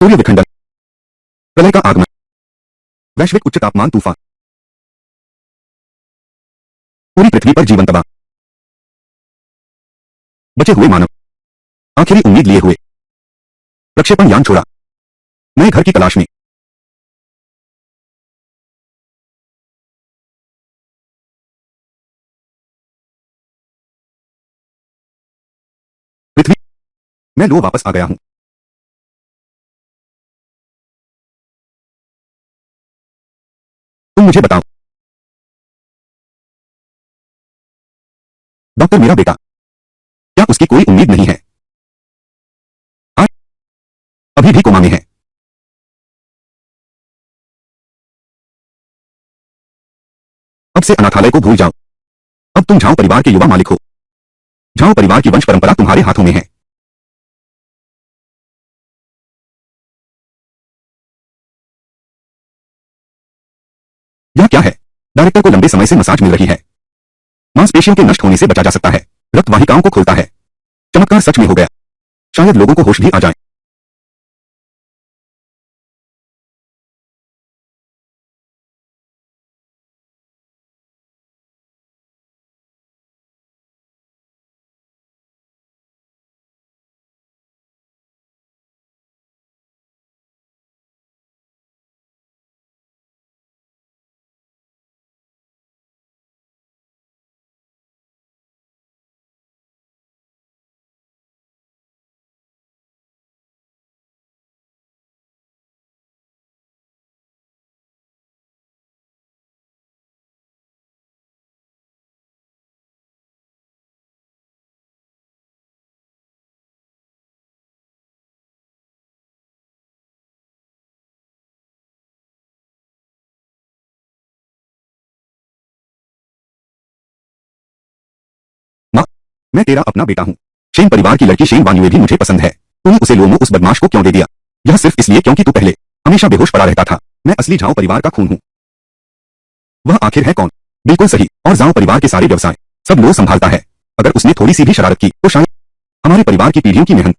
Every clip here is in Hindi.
सूर्य विखंडन, प्रलय का आगमन, वैश्विक उच्च तापमान तूफान, पूरी पृथ्वी पर जीवन तबाह, बचे हुए मानव आखिरी उम्मीद लिए हुए, प्रक्षेपण यान छोड़ा, नए घर की तलाश में। पृथ्वी, मैं लो वापस आ गया हूं। तुम मुझे बताओ, डॉक्टर, मेरा बेटा, क्या उसकी कोई उम्मीद नहीं है? आज अभी भी कोमा में है। अब से अनाथालय को भूल जाओ। अब तुम झाओ परिवार के युवा मालिक हो। झाओ परिवार की वंश परंपरा तुम्हारे हाथों में है। यह क्या है? डायरेक्टर को लंबे समय से मसाज मिल रही है। मांसपेशियों के नष्ट होने से बचा जा सकता है। रक्त वाहिकाओं को खोलता है। चमत्कार सच में हो गया। शायद लोगों को होश भी आ जाए। माँ, मैं तेरा अपना बेटा हूँ। शेन परिवार की लड़की शेन वान्युए भी मुझे पसंद है। तूने उसे लोमो उस बदमाश को क्यों दे दिया? यह सिर्फ इसलिए क्योंकि तू पहले हमेशा बेहोश पड़ा रहता था। मैं असली झाओ परिवार का खून हूँ। वह आखिर है कौन? बिल्कुल सही। और झाओ परिवार के सारे व्यवसाय सब लो संभालता है। अगर उसने थोड़ी सी भी शरारत की तो शायद हमारे परिवार की पीढ़ियों की मेहनत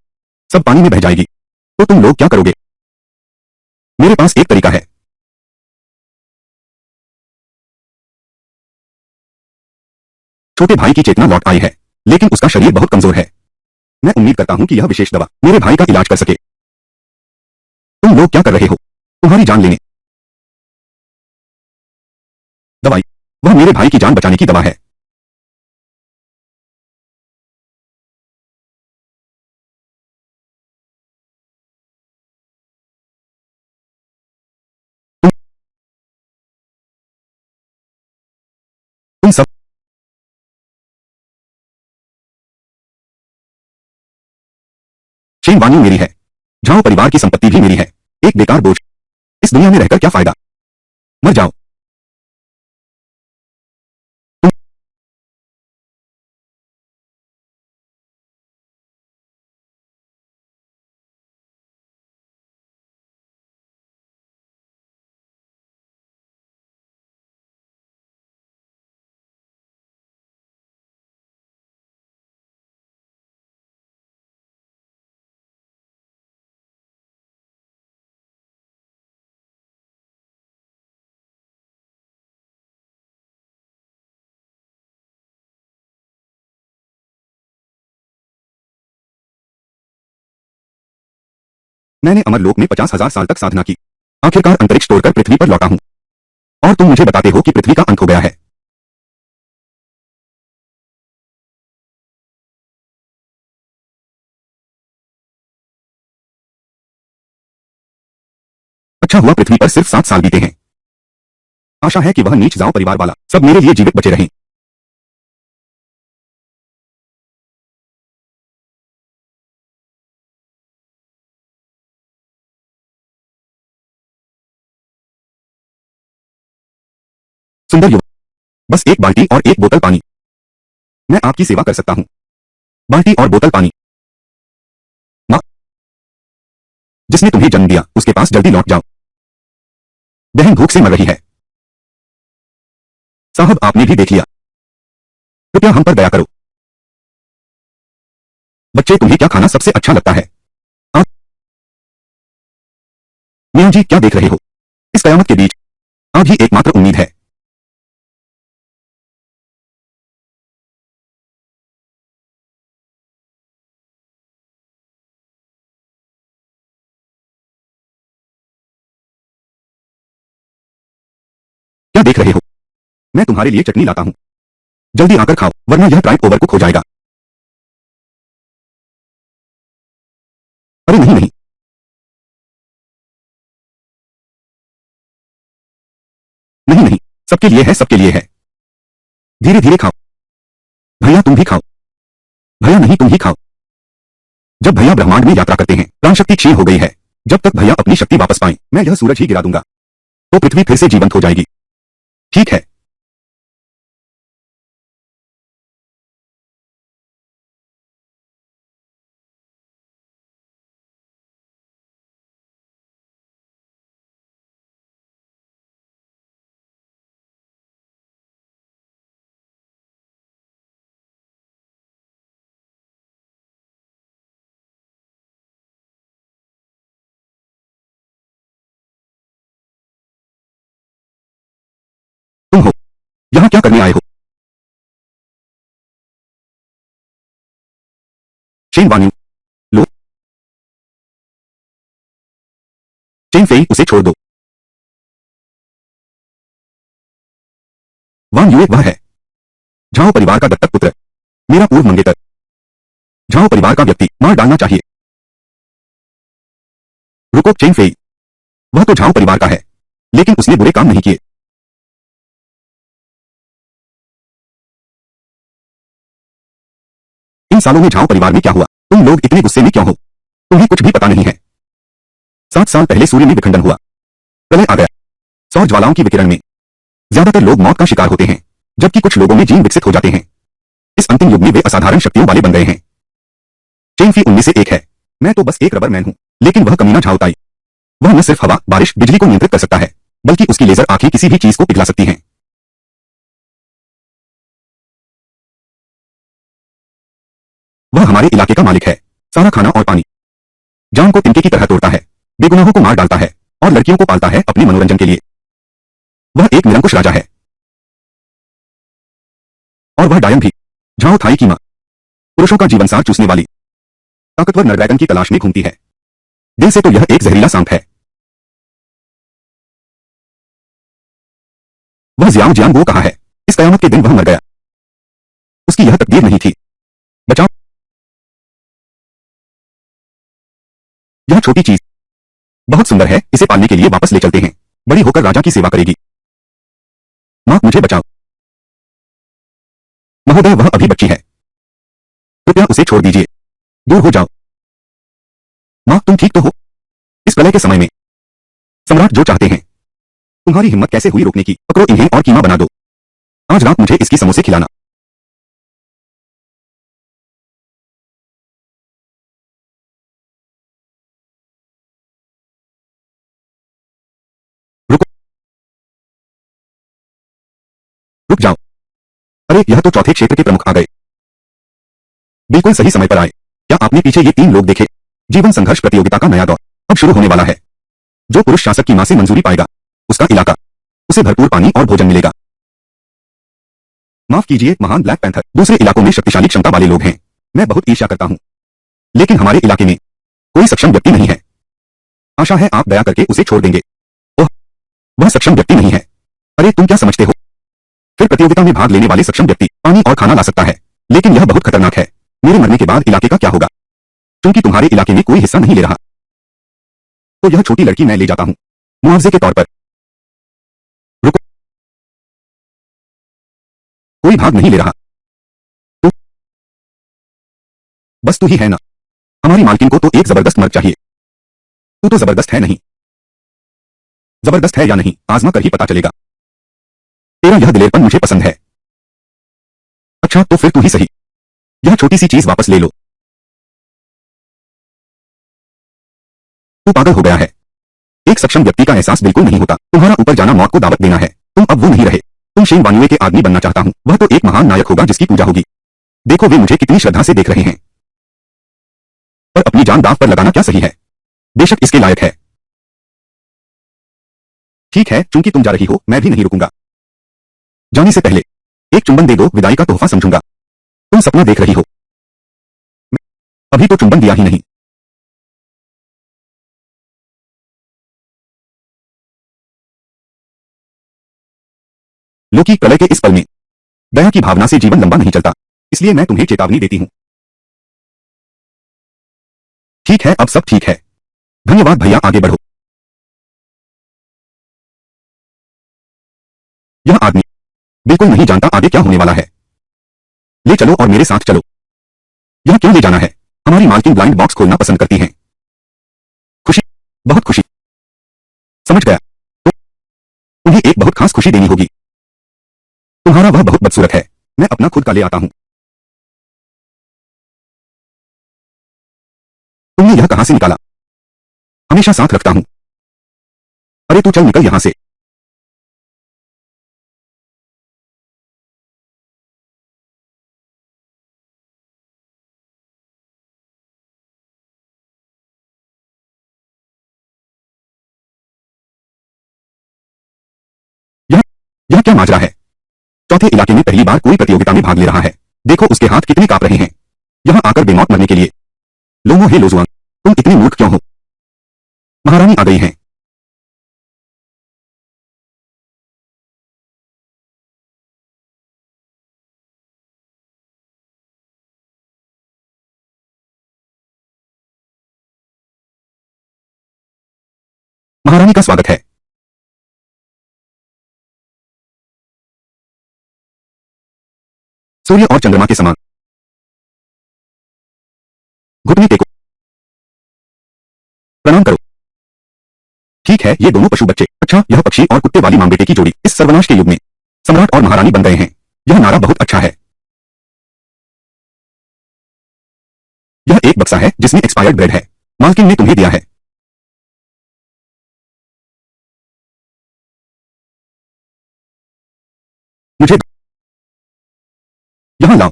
सब पानी में बह जाएगी। तो तुम लोग क्या करोगे? मेरे पास एक तरीका है। छोटे भाई की चेतना लौट आई है, लेकिन उसका शरीर बहुत कमजोर है। मैं उम्मीद करता हूँ कि यह विशेष दवा मेरे भाई का इलाज कर सके। तुम लोग क्या कर रहे हो? तुम्हारी जान लेने दवाई? वह मेरे भाई की जान बचाने की दवा है। तुम तुम सब शेन वान्यू मेरी है। झाओ परिवार की संपत्ति भी मेरी है। एक बेकार बोझ। इस दुनिया में रहकर क्या फायदा? मर जाओ। तुम मैंने अमरलोक में 50,000 साल तक साधना की। आखिरकार अंतरिक्ष तोड़कर पृथ्वी पर लौटा हूँ। और तुम मुझे बताते हो कि पृथ्वी का अंत हो गया है। अच्छा हुआ पृथ्वी पर सिर्फ 7 साल बीते हैं। आशा है कि वह नीच जाओ परिवार वाला सब मेरे लिए जीवित बचे रहें। सुंदर युवक, बस एक बाल्टी और एक बोतल पानी। मैं आपकी सेवा कर सकता हूँ। बाल्टी और बोतल पानी। माँ, जिसने तुम्हें जन्म दिया उसके पास जल्दी लौट जाओ। बहन भूख से मर रही है। साहब, आपने भी देख लिया। कृपया हम पर दया करो। बच्चे, तुम्हें क्या खाना सबसे अच्छा लगता है? आप मियाँ जी क्या देख रहे हो? इस कयामत के बीच आज ही एकमात्र उम्मीद है। क्या देख रहे हो? मैं तुम्हारे लिए चटनी लाता हूँ। जल्दी आकर खाओ वरना यह ट्राइप ओवर कुक हो जाएगा। अरे नहीं नहीं, नहीं नहीं, सबके लिए है, सबके लिए है। धीरे धीरे खाओ। भैया तुम भी खाओ। भैया नहीं, तुम ही खाओ। जब भैया ब्रह्मांड में यात्रा करते हैं प्राण शक्ति क्षीण हो गई है। जब तक भैया अपनी शक्ति वापस पाएं मैं यह सूरज ही गिरा दूंगा तो पृथ्वी फिर से जीवंत हो जाएगी। ठीक है। तुम हो यहाँ क्या करने आए हो? शेन वान्यू। लो। शेन फेई उसे छोड़ दो। वांग युए वह है झाओ परिवार का दत्तक पुत्र, मेरा पूर्व मंगेतर। झाओ परिवार का व्यक्ति मार डालना चाहिए। रुको चेन फेई, वह तो झाओ परिवार का है लेकिन उसने बुरे काम नहीं किए। इन सालों में झाओ परिवार में क्या हुआ? तुम लोग इतने गुस्से में क्यों हो? तुम्हें कुछ भी पता नहीं है। 7 साल पहले सूर्य में विखंडन हुआ, प्रलय आ गया। सौर ज्वालाओं की विकिरण में ज्यादातर लोग मौत का शिकार होते हैं जबकि कुछ लोगों में जीन विकसित हो जाते हैं। इस अंतिम युग में वे असाधारण शक्तियों वाले बन गए हैं। चेन फी उनमें से एक है। मैं तो बस एक रबर मैन हूं लेकिन वह कमीना झाओताई, वह न सिर्फ हवा बारिश बिजली को नियंत्रित कर सकता है बल्कि उसकी लेजर आंखें किसी भी चीज को पिघला सकती हैं। वह हमारे इलाके का मालिक है। सारा खाना और पानी जान को तिनके की तरह तोड़ता है, बेगुनाहों को मार डालता है और लड़कियों को पालता है अपने मनोरंजन के लिए। वह एक निरंकुश राजा है। और वह डायन भी, झाओ थाई की मां, पुरुषों का जीवन सार चूसने वाली ताकतवर नरड्रैगन की तलाश में घूमती है। दिल से तो यह एक जहरीला सांप है। वह जियांग जियांग वो कहा है इस कयामत के दिन वह मर गया। उसकी यह तकदीर नहीं थी। बचाओ। यह छोटी चीज बहुत सुंदर है, इसे पालने के लिए वापस ले चलते हैं। बड़ी होकर राजा की सेवा करेगी। मां मुझे बचाओ। महोदय वह अभी बच्ची है, कृपया उसे छोड़ दीजिए। दूर हो जाओ। मां तुम ठीक तो हो? इस प्रलय के समय में सम्राट जो चाहते हैं। तुम्हारी हिम्मत कैसे हुई रोकने की? पकड़ो इन्हें और कीमा बना दो। आज रात मुझे इसकी समोसे खिलाना। रुको, रुक जाओ। अरे यह तो चौथे क्षेत्र के प्रमुख आ गए। बिल्कुल सही समय पर आए। क्या आपने पीछे ये 3 लोग देखे? जीवन संघर्ष प्रतियोगिता का नया दौर अब शुरू होने वाला है। जो पुरुष शासक की मां से मंजूरी पाएगा उसका इलाका, उसे भरपूर पानी और भोजन मिलेगा। माफ कीजिए महान ब्लैक पैंथर, दूसरे इलाकों में शक्तिशाली क्षमता वाले लोग हैं। मैं बहुत ईर्ष्या करता हूं लेकिन हमारे इलाके में कोई सक्षम व्यक्ति नहीं है। आशा है आप दया करके उसे छोड़ देंगे। ओह, वह सक्षम व्यक्ति नहीं है। अरे तुम क्या समझते हो? फिर प्रतियोगिता में भाग लेने वाले सक्षम व्यक्ति पानी और खाना ला सकता है लेकिन यह बहुत खतरनाक है। मेरे मरने के बाद इलाके का क्या होगा? क्योंकि तुम्हारे इलाके में कोई हिस्सा नहीं ले रहा तो यह छोटी लड़की मैं ले जाता हूं मुआवजे के तौर पर। रुको, कोई भाग नहीं ले रहा। तू बस तू ही है ना? हमारी मालकिन को तो एक जबरदस्त मर्द चाहिए। तू तो जबरदस्त है नहीं। जबरदस्त है या नहीं आजमा कर ही पता चलेगा। तेरा यह दिलेरपन मुझे पसंद है। अच्छा तो फिर तू ही सही, यह छोटी सी चीज वापस ले लो। तू पागल हो गया है। एक सक्षम व्यक्ति का एहसास बिल्कुल नहीं होता। तुम्हारा ऊपर जाना मौत को दावत देना है। तुम अब वो नहीं रहे। तुम शेन वान्युए के आदमी बनना चाहता हूं। वह तो एक महान नायक होगा जिसकी पूजा होगी। देखो वे मुझे कितनी श्रद्धा से देख रहे हैं। पर अपनी जान दांव पर लगाना क्या सही है? बेशक इसके लायक है। ठीक है, चूंकि तुम जा रही हो मैं भी नहीं रुकूंगा। जाने से पहले एक चुंबन दे दो, विदाई का तोहफा समझूंगा। तुम सपना देख रही हो, अभी तो चुंबन दिया ही नहीं। लोकी, प्रलय के इस पल में दया की भावना से जीवन लंबा नहीं चलता, इसलिए मैं तुम्हें चेतावनी देती हूं। ठीक है, अब सब ठीक है। धन्यवाद भैया, आगे बढ़ो। यह आदमी बिल्कुल नहीं जानता आगे क्या होने वाला है। ले चलो और मेरे साथ चलो। यह क्यों ले जाना है? हमारी मालकिन ब्लाइंड बॉक्स खोलना पसंद करती हैं। खुशी, बहुत खुशी। समझ गया, तो उन्हें एक बहुत खास खुशी देनी होगी। तुम्हारा वह बहुत बदसूरत है, मैं अपना खुद का ले आता हूं। तुमने यह कहां से निकाला? हमेशा साथ रखता हूं। अरे तू चल निकल यहां से। यह यह क्या माजरा है? चौथे इलाके में पहली बार कोई प्रतियोगिता में भाग ले रहा है। देखो उसके हाथ कितने कांप रहे हैं, यहां आकर बेमौत मरने के लिए। लोमो हे लोजुआंग, तुम इतनी मूर्ख क्यों हो? महारानी आ गई हैं। महारानी का स्वागत है। सूर्य और चंद्रमा के समान। घुटने टेको, प्रणाम करो। ठीक है, ये दोनों पशु बच्चे, अच्छा यह पक्षी और कुत्ते वाली मां बेटे की जोड़ी इस सर्वनाश के युग में सम्राट और महारानी बन गए हैं। यह नारा बहुत अच्छा है। यह एक बक्सा है जिसमें एक्सपायर्ड ब्रेड है, मालकिन ने तुम्हें दिया है। मुझे यहां लाओ,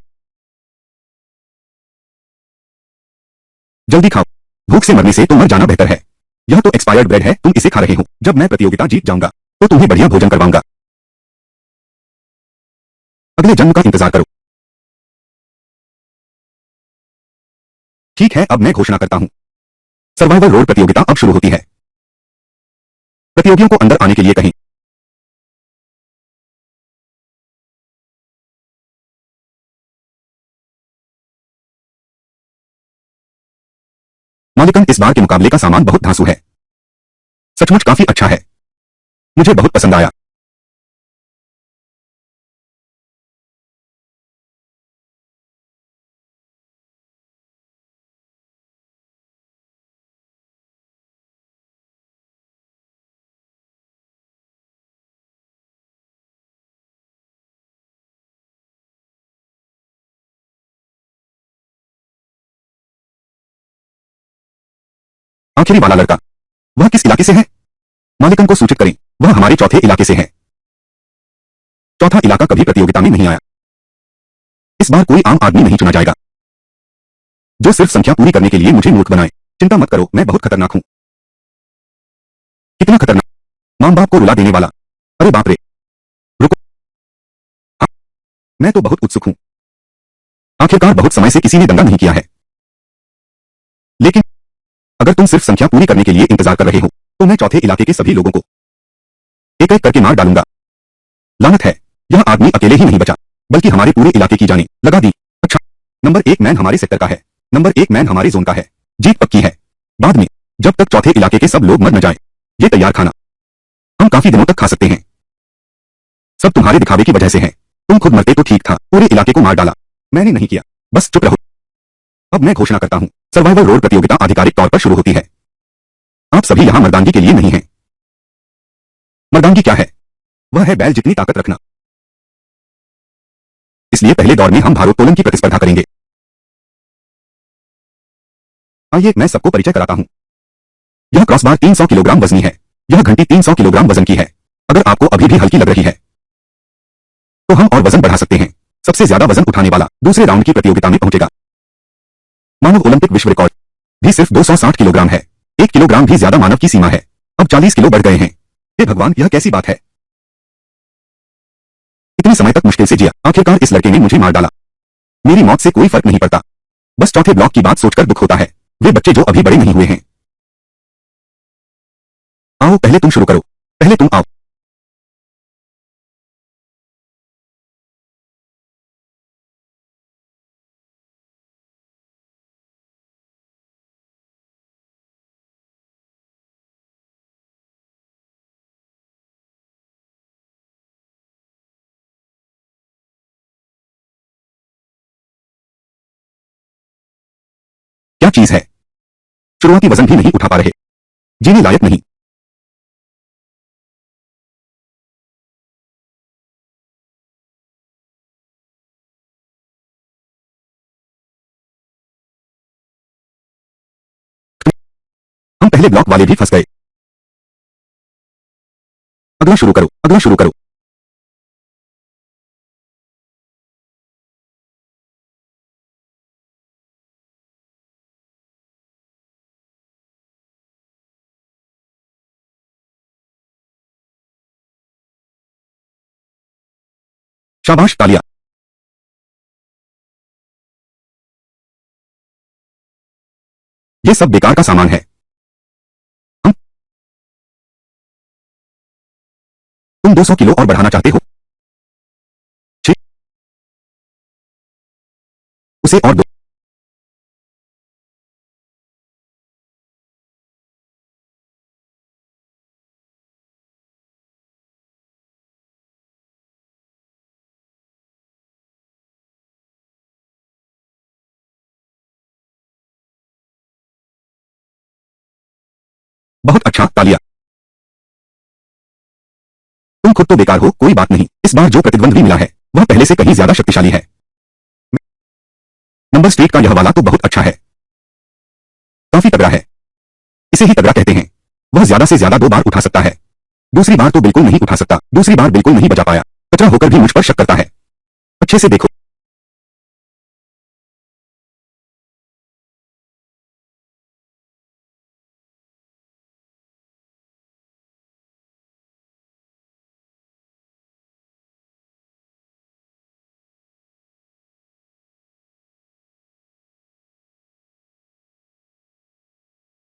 जल्दी खाओ। भूख से मरने से तो मर जाना बेहतर है। यह तो एक्सपायर्ड ब्रेड है, तुम इसे खा रहे हो। जब मैं प्रतियोगिता जीत जाऊंगा तो तुम्हें बढ़िया भोजन करवाऊंगा। अगले जन्म का इंतजार करो। ठीक है, अब मैं घोषणा करता हूं, सर्वाइवल रोड प्रतियोगिता अब शुरू होती है। प्रतियोगियों को अंदर आने के लिए कहें। मालिकन, इस बार के मुकाबले का सामान बहुत धांसू है। सचमुच काफी अच्छा है, मुझे बहुत पसंद आया। आखिरी वाला लड़का, वह किस इलाके से है? मालिकन को सूचित करें, वह हमारे चौथे इलाके से है। चौथा इलाका कभी प्रतियोगिता में नहीं आया। इस बार कोई आम आदमी नहीं चुना जाएगा जो सिर्फ संख्या पूरी करने के लिए मुझे मूर्ख बनाए। चिंता मत करो, मैं बहुत खतरनाक हूं। कितना खतरनाक? मां बाप को रुला देने वाला। अरे बाप रे, रुको। हाँ, मैं तो बहुत उत्सुक हूं। आखिरकार बहुत समय से किसी ने दंगा नहीं किया है। लेकिन अगर तुम सिर्फ संख्या पूरी करने के लिए इंतजार कर रहे हो तो मैं चौथे इलाके के सभी लोगों को एक एक करके मार डालूंगा। लानत है, यह आदमी अकेले ही नहीं बचा बल्कि हमारे पूरे इलाके की जाने लगा दी। अच्छा, नंबर 1 मैन हमारे सेक्टर का है, नंबर 1 मैन हमारे जोन का है। जीत पक्की है। बाद में जब तक चौथे इलाके के सब लोग मर न जाए, ये तैयार खाना हम काफी दिनों तक खा सकते हैं। सब तुम्हारे दिखावे की वजह से है। तुम खुद मरते तो ठीक था, पूरे इलाके को मार डाला। मैंने नहीं किया, बस चुप रहो। अब मैं घोषणा करता हूं, सर्वाइवल रोड प्रतियोगिता आधिकारिक तौर पर शुरू होती है। आप सभी यहां मर्दानगी के लिए नहीं हैं। मर्दानगी क्या है? वह है बैल जितनी ताकत रखना। इसलिए पहले दौर में हम भारोत्तोलन की प्रतिस्पर्धा करेंगे। आइए मैं सबको परिचय कराता हूं। यह क्रॉसबार 300 किलोग्राम वजनी है। यह घंटी 300 किलोग्राम वजन की है। अगर आपको अभी भी हल्की लग रही है तो हम और वजन बढ़ा सकते हैं। सबसे ज्यादा वजन उठाने वाला दूसरे राउंड की प्रतियोगिता में पहुंचेगा। मानव ओलंपिक विश्व रिकॉर्ड भी सिर्फ 260 किलोग्राम है। 1 किलोग्राम भी ज्यादा मानव की सीमा है। अब 40 किलो बढ़ गए हैं। हे भगवान, यह कैसी बात है। इतने समय तक मुश्किल से जिया, आखिरकार इस लड़के ने मुझे मार डाला। मेरी मौत से कोई फर्क नहीं पड़ता। बस चौथे ब्लॉक की बात सोचकर दुख होता है। वे बच्चे जो अभी बड़े नहीं हुए हैं। आओ, पहले तुम शुरू करो। पहले तुम आओ। क्या चीज है? शुरुआती वजन भी नहीं उठा पा रहे। जीने लायक नहीं। हम पहले ब्लॉक वाले भी फंस गए। अगला शुरू करो, अगला शुरू करो। शाबाश, तालियां। ये सब बेकार का सामान है। हम तुम 200 किलो और बढ़ाना चाहते हो? छी, उसे और दो। बहुत अच्छा, तालियां। तुम खुद तो बेकार हो, कोई बात नहीं। इस बार जो प्रतिद्वंद्वी मिला है वह पहले से कहीं ज्यादा शक्तिशाली है। नंबर स्ट्रीट का यह वाला तो बहुत अच्छा है। काफी तगड़ा है। इसे ही तगड़ा कहते हैं। वह ज्यादा से ज्यादा 2 बार उठा सकता है। दूसरी बार तो बिल्कुल नहीं उठा सकता। दूसरी बार बिल्कुल नहीं बचा पाया। कचरा होकर भी मुझ पर शक करता है। अच्छे से देखो।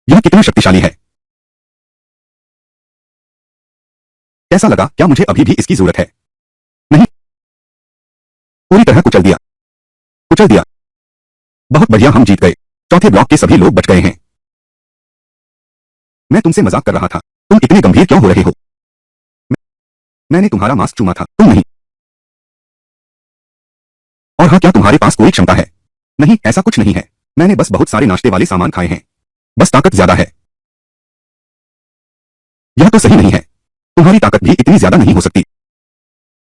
यह कितना शक्तिशाली है। कैसा लगा? क्या मुझे अभी भी इसकी जरूरत है? नहीं। पूरी तरह कुचल दिया। कुचल दिया। बहुत बढ़िया, हम जीत गए। चौथे ब्लॉक के सभी लोग बच गए हैं। मैं तुमसे मजाक कर रहा था। तुम इतने गंभीर क्यों हो रहे हो? मैंने तुम्हारा मास्क चूमा था, तुम नहीं। और हाँ, क्या तुम्हारे पास कोई क्षमता है? नहीं, ऐसा कुछ नहीं है। मैंने बस बहुत सारे नाश्ते वाले सामान खाए हैं। बस ताकत ज्यादा है। यह तो सही नहीं है। तुम्हारी ताकत भी इतनी ज्यादा नहीं हो सकती।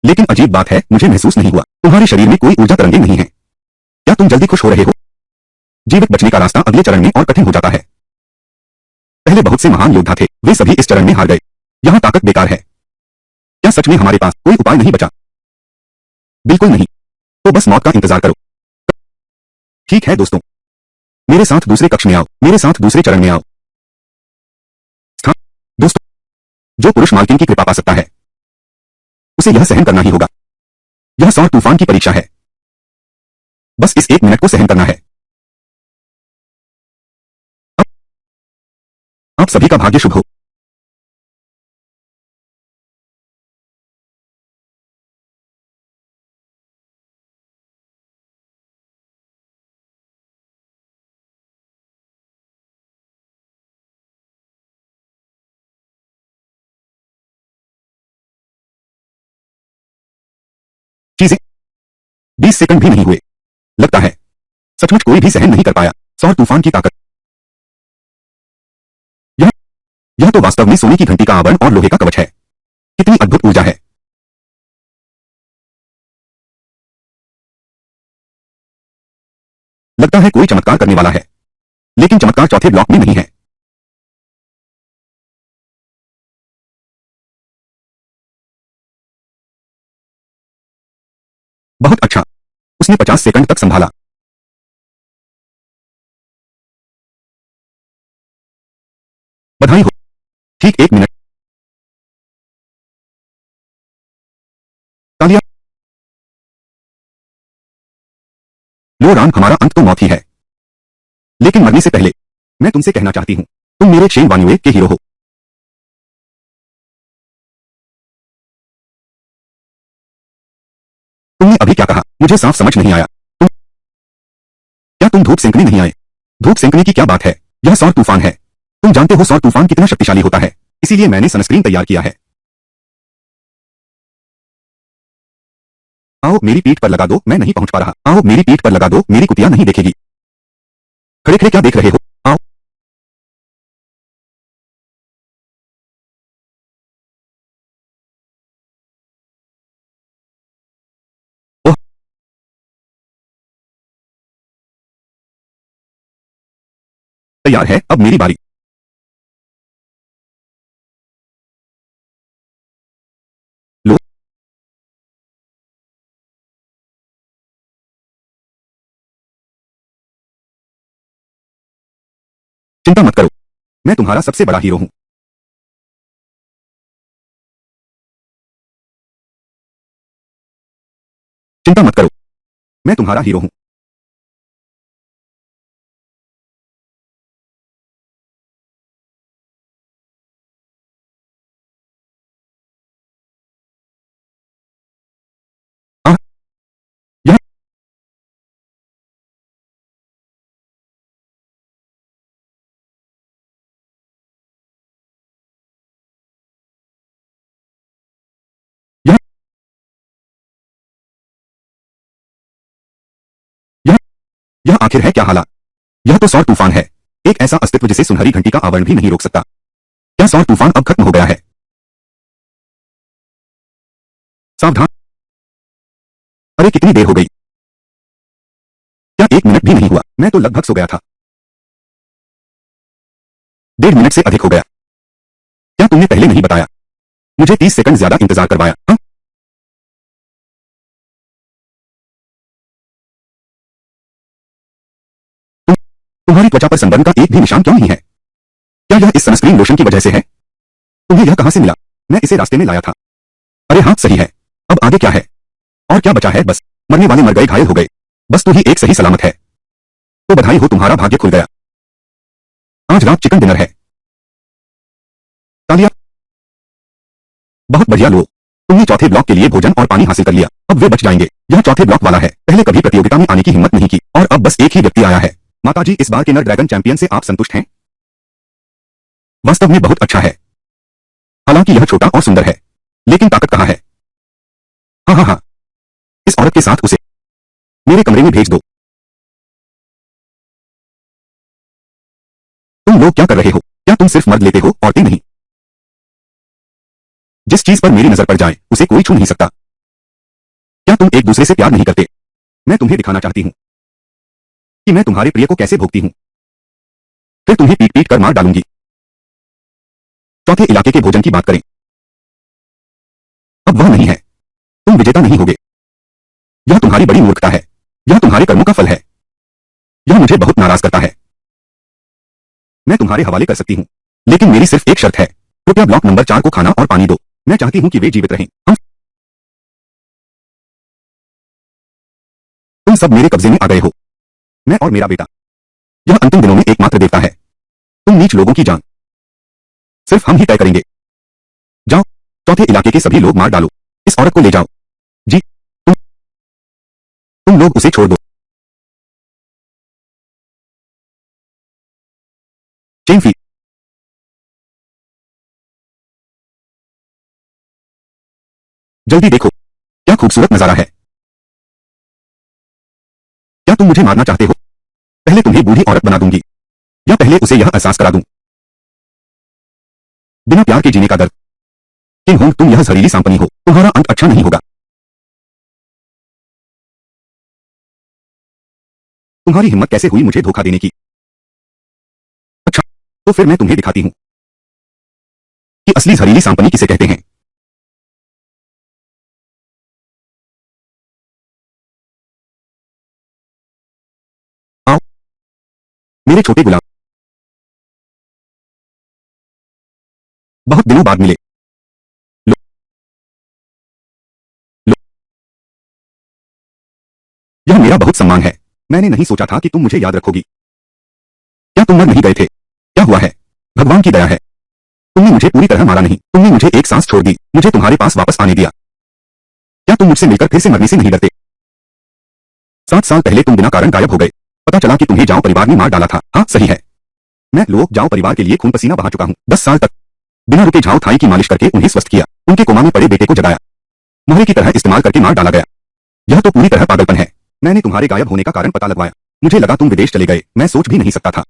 लेकिन अजीब बात है, मुझे महसूस नहीं हुआ। तुम्हारे शरीर में कोई ऊर्जा तरंगें नहीं है। क्या तुम जल्दी खुश हो रहे हो? जीवित बचने का रास्ता अगले चरण में और कठिन हो जाता है। पहले बहुत से महान योद्धा थे, वे सभी इस चरण में हार गए। यहाँ ताकत बेकार है। क्या सच में हमारे पास कोई उपाय नहीं बचा? बिल्कुल नहीं। तो बस मौत का इंतजार करो। ठीक है दोस्तों, मेरे साथ दूसरे कक्ष में आओ। मेरे साथ दूसरे चरण में आओ। स्थान। दोस्तों, जो पुरुष मालकिन की कृपा पा सकता है उसे यह सहन करना ही होगा। यह सौर तूफान की परीक्षा है। बस इस 1 मिनट को सहन करना है। अब आप सभी का भाग्य शुभ हो। चीजें 20 सेकंड भी नहीं हुए। लगता है सचमुच कोई भी सहन नहीं कर पाया। सौर तूफान की ताकत। यह यह तो वास्तव में सोने की घंटी का आवरण और लोहे का कवच है। कितनी अद्भुत ऊर्जा है। लगता है कोई चमत्कार करने वाला है। लेकिन चमत्कार चौथे ब्लॉक में नहीं है। बहुत अच्छा। उसने 50 सेकंड तक संभाला। बधाई हो। ठीक 1 मिनट। ओ राम, हमारा अंत तो मौत ही है। लेकिन मरने से पहले मैं तुमसे कहना चाहती हूँ, तुम मेरे शेन वान्युए के हीरो हो। तुमने अभी क्या कहा मुझे साफ समझ नहीं आया। क्या तुम धूप सेंकने नहीं आए? धूप सेंकने की क्या बात है, यह सौर तूफान है। तुम जानते हो सौर तूफान कितना शक्तिशाली होता है, इसीलिए मैंने सनस्क्रीन तैयार किया है। आओ मेरी पीठ पर लगा दो, मैं नहीं पहुंच पा रहा। आओ मेरी पीठ पर लगा दो, मेरी कुतिया नहीं देखेगी। खड़े खड़े क्या देख रहे हो? आओ। ओह, तैयार है, अब मेरी बारी। लो, चिंता मत करो, मैं तुम्हारा सबसे बड़ा हीरो हूं। चिंता मत करो, मैं तुम्हारा हीरो हूं। आह, यह यह यह यह आखिर है क्या हालात? यह तो सौर तूफान है, एक ऐसा अस्तित्व जिसे सुनहरी घंटी का आवरण भी नहीं रोक सकता। क्या सौर तूफान अब खत्म हो गया है? सावधान। अरे कितनी देर हो गई, क्या 1 मिनट भी नहीं हुआ? मैं तो लगभग सो गया था। 1.5 मिनट से अधिक हो गया। क्या तुमने पहले नहीं बताया? मुझे 30 सेकंड ज्यादा इंतजार करवाया, हाँ? तुम्हारी त्वचा पर सनबर्न का एक भी निशान क्यों नहीं है? क्या यह इस सनस्क्रीन लोशन की वजह से है? तुम्हें यह कहां से मिला? मैं इसे रास्ते में लाया था। अरे हाँ सही है, अब आगे क्या है? और क्या बचा है? बस मरने वाले मर गए, घायल हो गए, बस तू ही एक सही सलामत है। तो बधाई हो, तुम्हारा भाग्य खुल गया। आज रात चिकन डिनर है। तालियां। बहुत बढ़िया, लो, तुमने चौथे ब्लॉक के लिए भोजन और पानी हासिल कर लिया, अब वे बच जाएंगे। यह चौथे ब्लॉक वाला है, पहले कभी प्रतियोगिता में आने की हिम्मत नहीं की और अब बस एक ही व्यक्ति आया है। माताजी, इस बार के नर ड्रैगन चैंपियन से आप संतुष्ट हैं? वास्तव में बहुत अच्छा है, हालांकि यह छोटा और सुंदर है, लेकिन ताकत कहाँ है? हाँ हाँ हाँ, इस औरत के साथ उसे मेरे कमरे में भेज दो। तुम लोग क्या कर रहे हो? क्या तुम सिर्फ मर्द लेते हो, औरतें नहीं? जिस चीज पर मेरी नजर पड़ जाए उसे कोई छू नहीं सकता। क्या तुम एक दूसरे से प्यार नहीं करते? मैं तुम्हें दिखाना चाहती हूँ कि मैं तुम्हारे प्रिय को कैसे भोगती हूँ, फिर तुम्हें पीट पीट कर मार डालूंगी। चौथे इलाके के भोजन की बात करें, अब वह नहीं है, तुम विजेता नहीं होगे। यह तुम्हारी बड़ी मूर्खता है, यह तुम्हारे कर्मों का फल है, यह मुझे बहुत नाराज करता है। मैं तुम्हारे हवाले कर सकती हूँ, लेकिन मेरी सिर्फ एक शर्त है, कृपया ब्लॉक नंबर 4 को खाना और पानी दो। मैं चाहती हूँ कि वे जीवित रहें। हम तुम सब मेरे कब्जे में आ गए हो, मैं और मेरा बेटा। यह अंतिम दिनों में एकमात्र देवता है, तुम नीच लोगों की जान सिर्फ हम ही तय करेंगे। जाओ, चौथे इलाके के सभी लोग मार डालो, इस औरत को ले जाओ। जी, तुम लोग उसे छोड़ दो। चेंफी, जल्दी देखो, क्या खूबसूरत नजारा है। क्या तुम मुझे मारना चाहते हो? पहले तुम्हें बूढ़ी औरत बना दूंगी, या पहले उसे यह एहसास करा दूं, बिना प्यार के जीने का दर्द। किंग होंग, तुम यह जहरीली सांपनी हो, तुम्हारा अंत अच्छा नहीं होगा। तुम्हारी हिम्मत कैसे हुई मुझे धोखा देने की? अच्छा, तो फिर मैं तुम्हें दिखाती हूँ कि असली जहरीली सांपनी किसे कहते हैं। आओ, मेरे छोटे गुलाब, बहुत दिनों बाद मिले। लो, लो, यह मेरा बहुत सम्मान है, मैंने नहीं सोचा था कि तुम मुझे याद रखोगी। क्या तुम मर नहीं गए थे? क्या हुआ है? भगवान की दया है। तुमने मुझे पूरी तरह मारा नहीं, तुमने मुझे एक सांस छोड़ दी, मुझे तुम्हारे पास वापस आने दिया। क्या तुम मुझसे मिलकर फिर से मरने से नहीं डरते? 7 साल पहले तुम बिना कारण गायब हो गए। पता चला कि तुम्हें जाओ परिवार ने मार डाला था। हाँ सही है, मैं लोग जाओ परिवार के लिए खून पसीना बहा चुका हूँ। 10 साल तक बिना रुके झाओ थाई की मालिश करके उन्हें स्वस्थ किया, उनके कोमा में पड़े बेटे को जगाया, मोहरे की तरह इस्तेमाल करके मार डाला गया। यह तो पूरी तरह पागलपन है। मैंने तुम्हारे गायब होने का कारण पता लगवाया, मुझे लगा तुम विदेश चले गए, मैं सोच भी नहीं सकता था।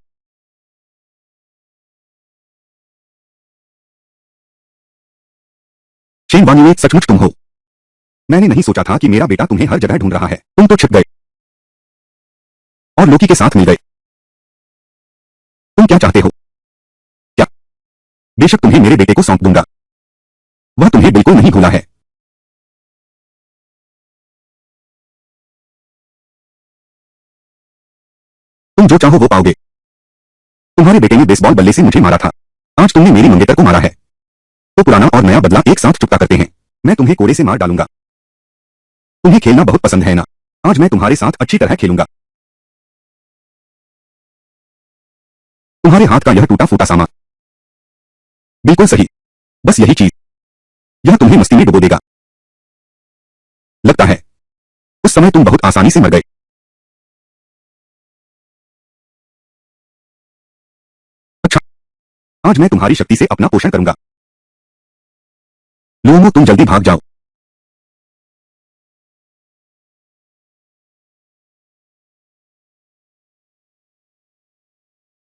शेन वान्युए, सचमुच तुम हो। मैंने नहीं सोचा था कि मेरा बेटा तुम्हें हर जगह ढूंढ रहा है। तुम तो छिप गए और लोकी के साथ मिल गए। तुम क्या चाहते हो? क्या? बेशक तुम्हें मेरे बेटे को सौंप दूंगा, वह तुम्हें बिल्कुल नहीं भूला है। तुम जो चाहो वो पाओगे। तुम्हारे बेटे ने बेसबॉल बल्ले से मुझे मारा था, आज तुमने मेरी मंगेतर को मारा है, तो पुराना और नया बदला एक साथ चुकता करते हैं। मैं तुम्हें कोड़े से मार डालूंगा। तुम्हें खेलना बहुत पसंद है ना? आज मैं तुम्हारे साथ अच्छी तरह खेलूंगा। तुम्हारे हाथ का यह टूटा फूटा सामान। बिल्कुल सही, बस यही चीज, यह तुम्हें मस्ती में डुबो देगा। लगता है उस समय तुम बहुत आसानी से मर गए। अच्छा, आज मैं तुम्हारी शक्ति से अपना पोषण करूंगा। लोमो, तुम जल्दी भाग जाओ।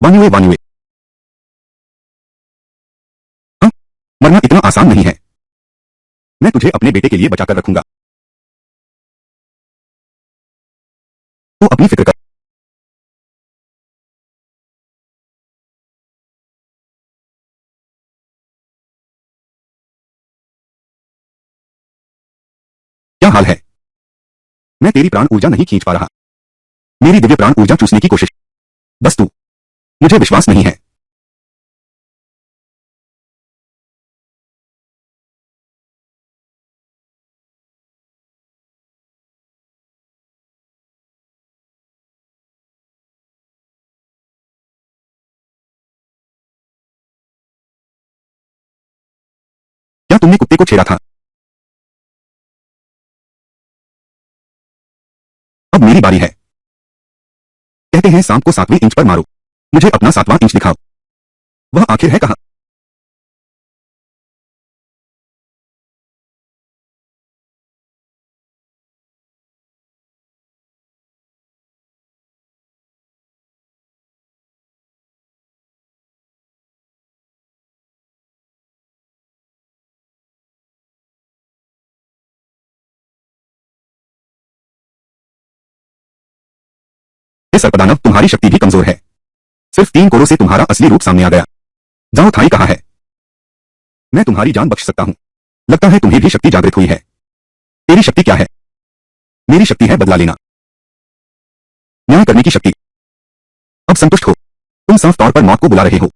वान्युए वान्युए, हाँ, मरना इतना आसान नहीं है। मैं तुझे अपने बेटे के लिए बचाकर रखूंगा, तो अपनी फिक्र कर। क्या हाल है? मैं तेरी प्राण ऊर्जा नहीं खींच पा रहा, मेरी दिव्य प्राण ऊर्जा चूसने की कोशिश। बस तू, मुझे विश्वास नहीं है। क्या तुमने कुत्ते को छेड़ा था? अब मेरी बारी है। कहते हैं सांप को 7वें इंच पर मारो, मुझे अपना 7वां इंच दिखाओ। वह आखिर है कहाँ? हे सर्पदानव, तुम्हारी शक्ति भी कमजोर है। सिर्फ 3 कोरों से तुम्हारा असली रूप सामने आ गया। जाओ थाई कहाँ है? मैं तुम्हारी जान बख्श सकता हूँ। लगता है तुम्हें भी शक्ति जागृत हुई है। तेरी शक्ति क्या है? मेरी शक्ति है बदला लेना, न्याय करने की शक्ति। अब संतुष्ट हो, तुम साफ तौर पर मौत को बुला रहे हो।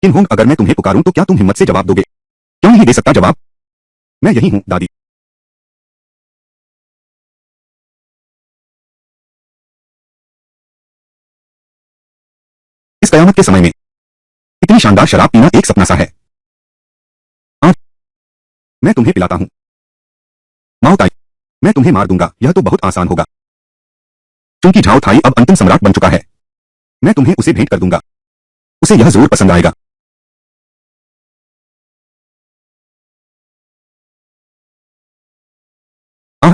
किन्होंग, अगर मैं तुम्हें पुकारूं तो क्या तुम हिम्मत से जवाब दोगे? क्यों नहीं दे सकता जवाब? मैं यही हूं दादी। इस कयामत के समय में इतनी शानदार शराब पीना एक सपना सा है। आज मैं तुम्हें पिलाता हूं। माओ ताई, मैं तुम्हें मार दूंगा, यह तो बहुत आसान होगा। क्योंकि झाओ थाई अब अंतिम सम्राट बन चुका है, मैं तुम्हें उसे भेंट कर दूंगा, उसे यह जरूर पसंद आएगा। आह,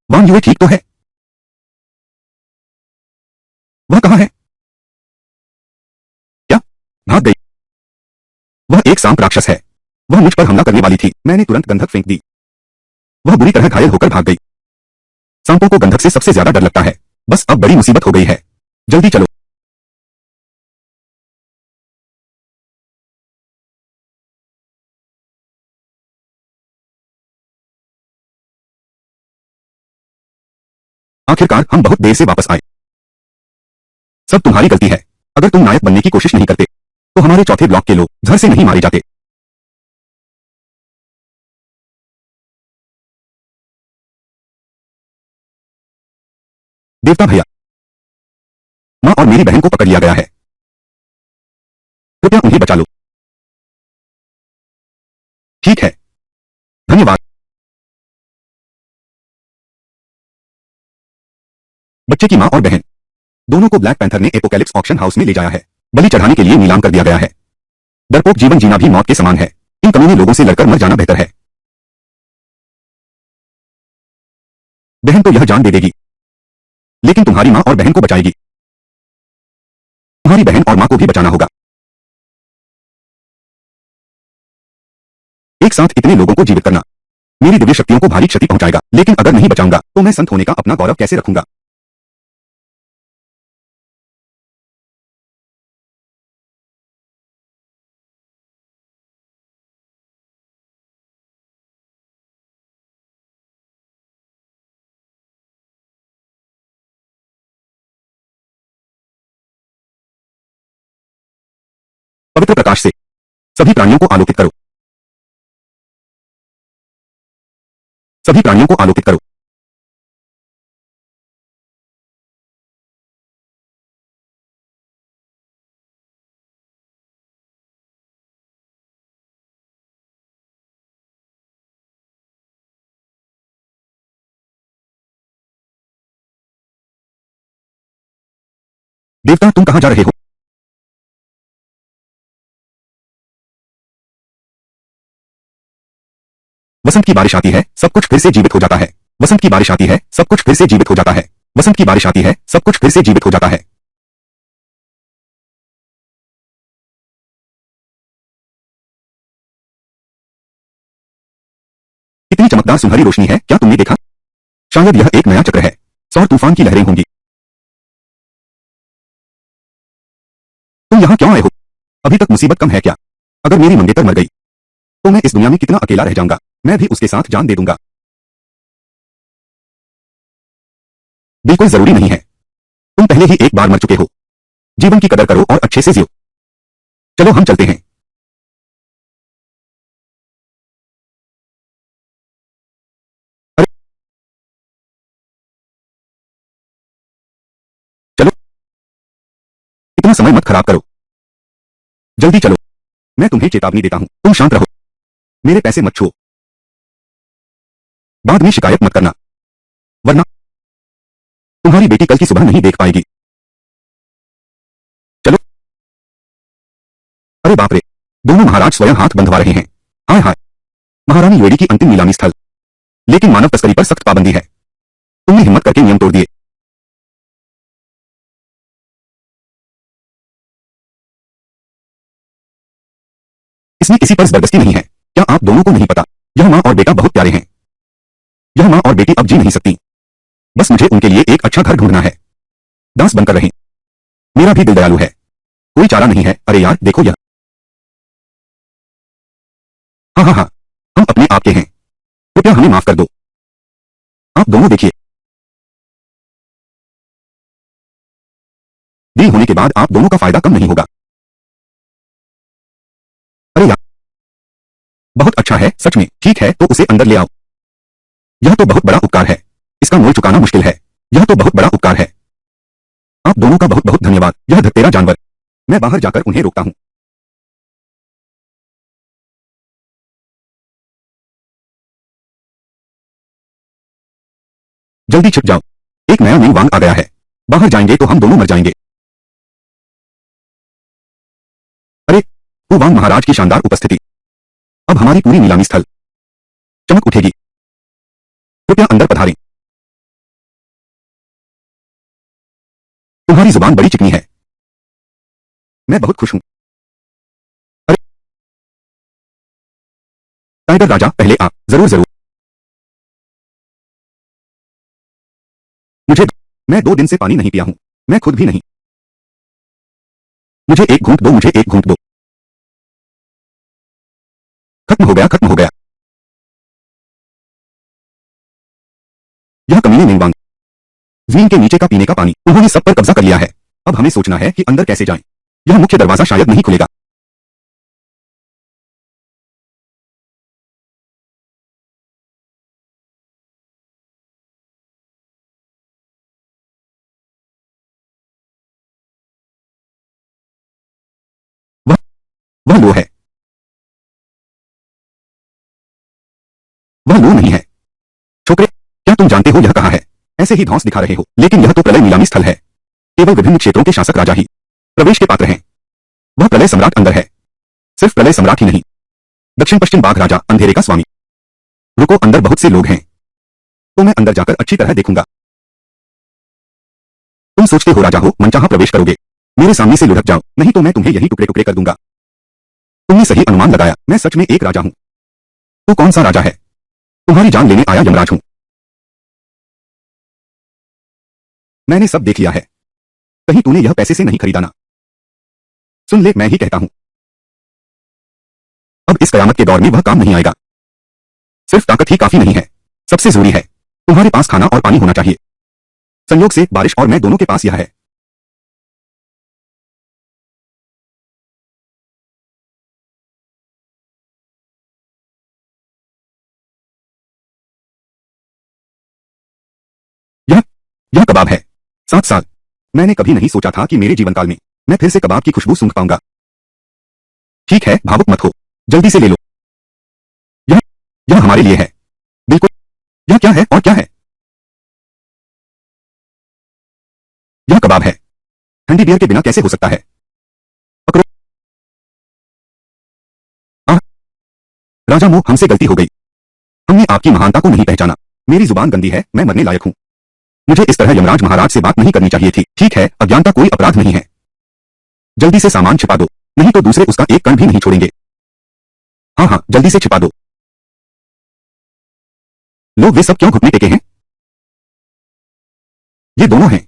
वांग युए ठीक तो है? वह कहाँ है? क्या? भाग गई? वह एक सांप राक्षस है, वह मुझ पर हमला करने वाली थी, मैंने तुरंत गंधक फेंक दी, वह बुरी तरह घायल होकर भाग गई। सांपों को गंधक से सबसे ज्यादा डर लगता है। बस अब बड़ी मुसीबत हो गई है, जल्दी चलो। आखिरकार हम बहुत देर से वापस आए। सब तुम्हारी गलती है। अगर तुम नायक बनने की कोशिश नहीं करते तो हमारे चौथे ब्लॉक के लोग घर से नहीं मारे जाते। देवता भैया, माँ और मेरी बहन को पकड़ लिया गया है। कृपया उन्हें बचा लो। ठीक है, धन्यवाद। बच्चे की माँ और बहन दोनों को ब्लैक पैंथर ने एपोकैलिप्स ऑक्शन हाउस में ले जाया है। बलि चढ़ाने के लिए नीलाम कर दिया गया है। डरपोक जीवन जीना भी मौत के समान है। इन कमीने लोगों से लड़कर मर जाना बेहतर है। बहन तो यह जान दे देगी, लेकिन तुम्हारी माँ और बहन को बचाएगी। तुम्हारी बहन और माँ को भी बचाना होगा। एक साथ इतने लोगों को जीवित करना मेरी दिव्य शक्तियों को भारी क्षति पहुंचाएगा, लेकिन अगर नहीं बचाऊंगा तो मैं संत होने का अपना गौरव कैसे रखूंगा। पवित्र प्रकाश से सभी प्राणियों को आलोकित करो। सभी प्राणियों को आलोकित करो। देवता, तुम कहां जा रहे हो? वसंत की बारिश आती है, सब कुछ फिर से जीवित हो जाता है। वसंत की बारिश आती है, सब कुछ फिर से जीवित हो जाता है। वसंत की बारिश आती है, सब कुछ फिर से जीवित हो जाता है। इतनी चमकदार सुनहरी रोशनी है, क्या तुमने देखा? शायद यह एक नया चक्र है। सौर तूफान की लहरें होंगी। तुम यहां क्यों आए हो? अभी तक मुसीबत कम है क्या? अगर मेरी मंगेतर मर गई तो मैं इस दुनिया में कितना अकेला रह जाऊंगा। मैं भी उसके साथ जान दे दूंगा। बिल्कुल जरूरी नहीं है। तुम पहले ही एक बार मर चुके हो। जीवन की कदर करो और अच्छे से जियो। चलो हम चलते हैं। अरे चलो, इतना समय मत खराब करो। जल्दी चलो। मैं तुम्हें चेतावनी देता हूं, तुम शांत रहो। मेरे पैसे मत छुओ। बाद में शिकायत मत करना, वरना तुम्हारी बेटी कल की सुबह नहीं देख पाएगी। चलो। अरे बाप रे, दोनों महाराज स्वयं हाथ बंधवा रहे हैं। हाय हाय। महारानी योड़ी की अंतिम नीलामी स्थल। लेकिन मानव तस्करी पर सख्त पाबंदी है। तुमने हिम्मत करके नियम तोड़ दिए। इसमें किसी पर जबरदस्ती नहीं है। क्या आप दोनों को नहीं पता? यह माँ और बेटा बहुत प्यारे हैं। यह माँ और बेटी अब जी नहीं सकती। बस मुझे उनके लिए एक अच्छा घर ढूंढना है। दास बनकर रहें। मेरा भी दिल दयालु है। कोई चारा नहीं है। अरे यार देखो यह। हाँ हाँ हाँ, हम अपने आप के हैं। कृपया हमें माफ कर दो। आप दोनों देखिए, डील होने के बाद आप दोनों का फायदा कम नहीं होगा। अरे यार, बहुत अच्छा है सच में। ठीक है तो उसे अंदर ले आओ। यह तो बहुत बड़ा उपकार है। इसका मोल चुकाना मुश्किल है। यह तो बहुत बड़ा उपकार है। आप दोनों का बहुत बहुत धन्यवाद। यह धतेरा जानवर। मैं बाहर जाकर उन्हें रोकता हूँ। जल्दी छिप जाओ। एक नया न्यू वांग आ गया है। बाहर जाएंगे तो हम दोनों मर जाएंगे। अरे, वो वांग महाराज की शानदार उपस्थिति। अब हमारी पूरी नीलामी स्थल चमक उठेगी। कृपया अंदर पधारें। तुम्हारी जुबान बड़ी चिकनी है। मैं बहुत खुश हूं। अरे टाइगर राजा, पहले आप। जरूर जरूर। मुझे मैं 2 दिन से पानी नहीं पिया हूं। मैं खुद भी नहीं। मुझे एक घूंट दो, मुझे एक घूंट दो। खत्म हो गया, खत्म हो गया। यह कमीने निंगवांग। जमीन के नीचे का पीने का पानी उन्होंने सब पर कब्जा कर लिया है। अब हमें सोचना है कि अंदर कैसे जाएं। यह मुख्य दरवाजा शायद नहीं खुलेगा। वह लो है, वह लो नहीं है। छोकरे, क्या तुम जानते हो यह कहाँ है? ऐसे ही धौंस दिखा रहे हो, लेकिन यह तो प्रलय नीलामी स्थल है। केवल विभिन्न क्षेत्रों के शासक राजा ही प्रवेश के पात्र हैं। वह प्रलय सम्राट अंदर है। सिर्फ प्रलय सम्राट ही नहीं, दक्षिण पश्चिम बाघ राजा अंधेरे का स्वामी। रुको, अंदर बहुत से लोग हैं, तो मैं अंदर जाकर अच्छी तरह देखूंगा। तुम सोचते हो राजा हो, मनचाहा प्रवेश करोगे? मेरे सामने से लुढ़क जाओ, नहीं तो मैं तुम्हें यही टुकड़े टुकड़े कर दूंगा। तुमने सही अनुमान लगाया, मैं सच में एक राजा हूं। तू कौन सा राजा है? तुम्हारी जान लेने आया यमराज हूं। मैंने सब देख लिया है, कहीं तूने यह पैसे से नहीं खरीदा ना? सुन ले, मैं ही कहता हूं, अब इस कयामत के दौर में वह काम नहीं आएगा। सिर्फ ताकत ही काफी नहीं है, सबसे जरूरी है तुम्हारे पास खाना और पानी होना चाहिए। संयोग से बारिश और मैं दोनों के पास यह है। यह यह कबाब है। 7 साल मैंने कभी नहीं सोचा था कि मेरे जीवन काल में मैं फिर से कबाब की खुशबू सूंघ पाऊंगा। ठीक है, भावुक मत हो, जल्दी से ले लो। यह यह हमारे लिए है। बिल्कुल। यह क्या है और क्या है? यह कबाब है। ठंडी बियर के बिना कैसे हो सकता है? पकड़ो। आह, राजा मोह, हमसे गलती हो गई। हमने आपकी महानता को नहीं पहचाना। मेरी जुबान गंदी है, मैं मरने लायक हूं। मुझे इस तरह यमराज महाराज से बात नहीं करनी चाहिए थी। ठीक है, अज्ञानता कोई अपराध नहीं है। जल्दी से सामान छिपा दो, नहीं तो दूसरे उसका एक कण भी नहीं छोड़ेंगे। हाँ हाँ, जल्दी से छिपा दो। लोग वे सब क्यों घुटने टेके हैं? ये दोनों हैं।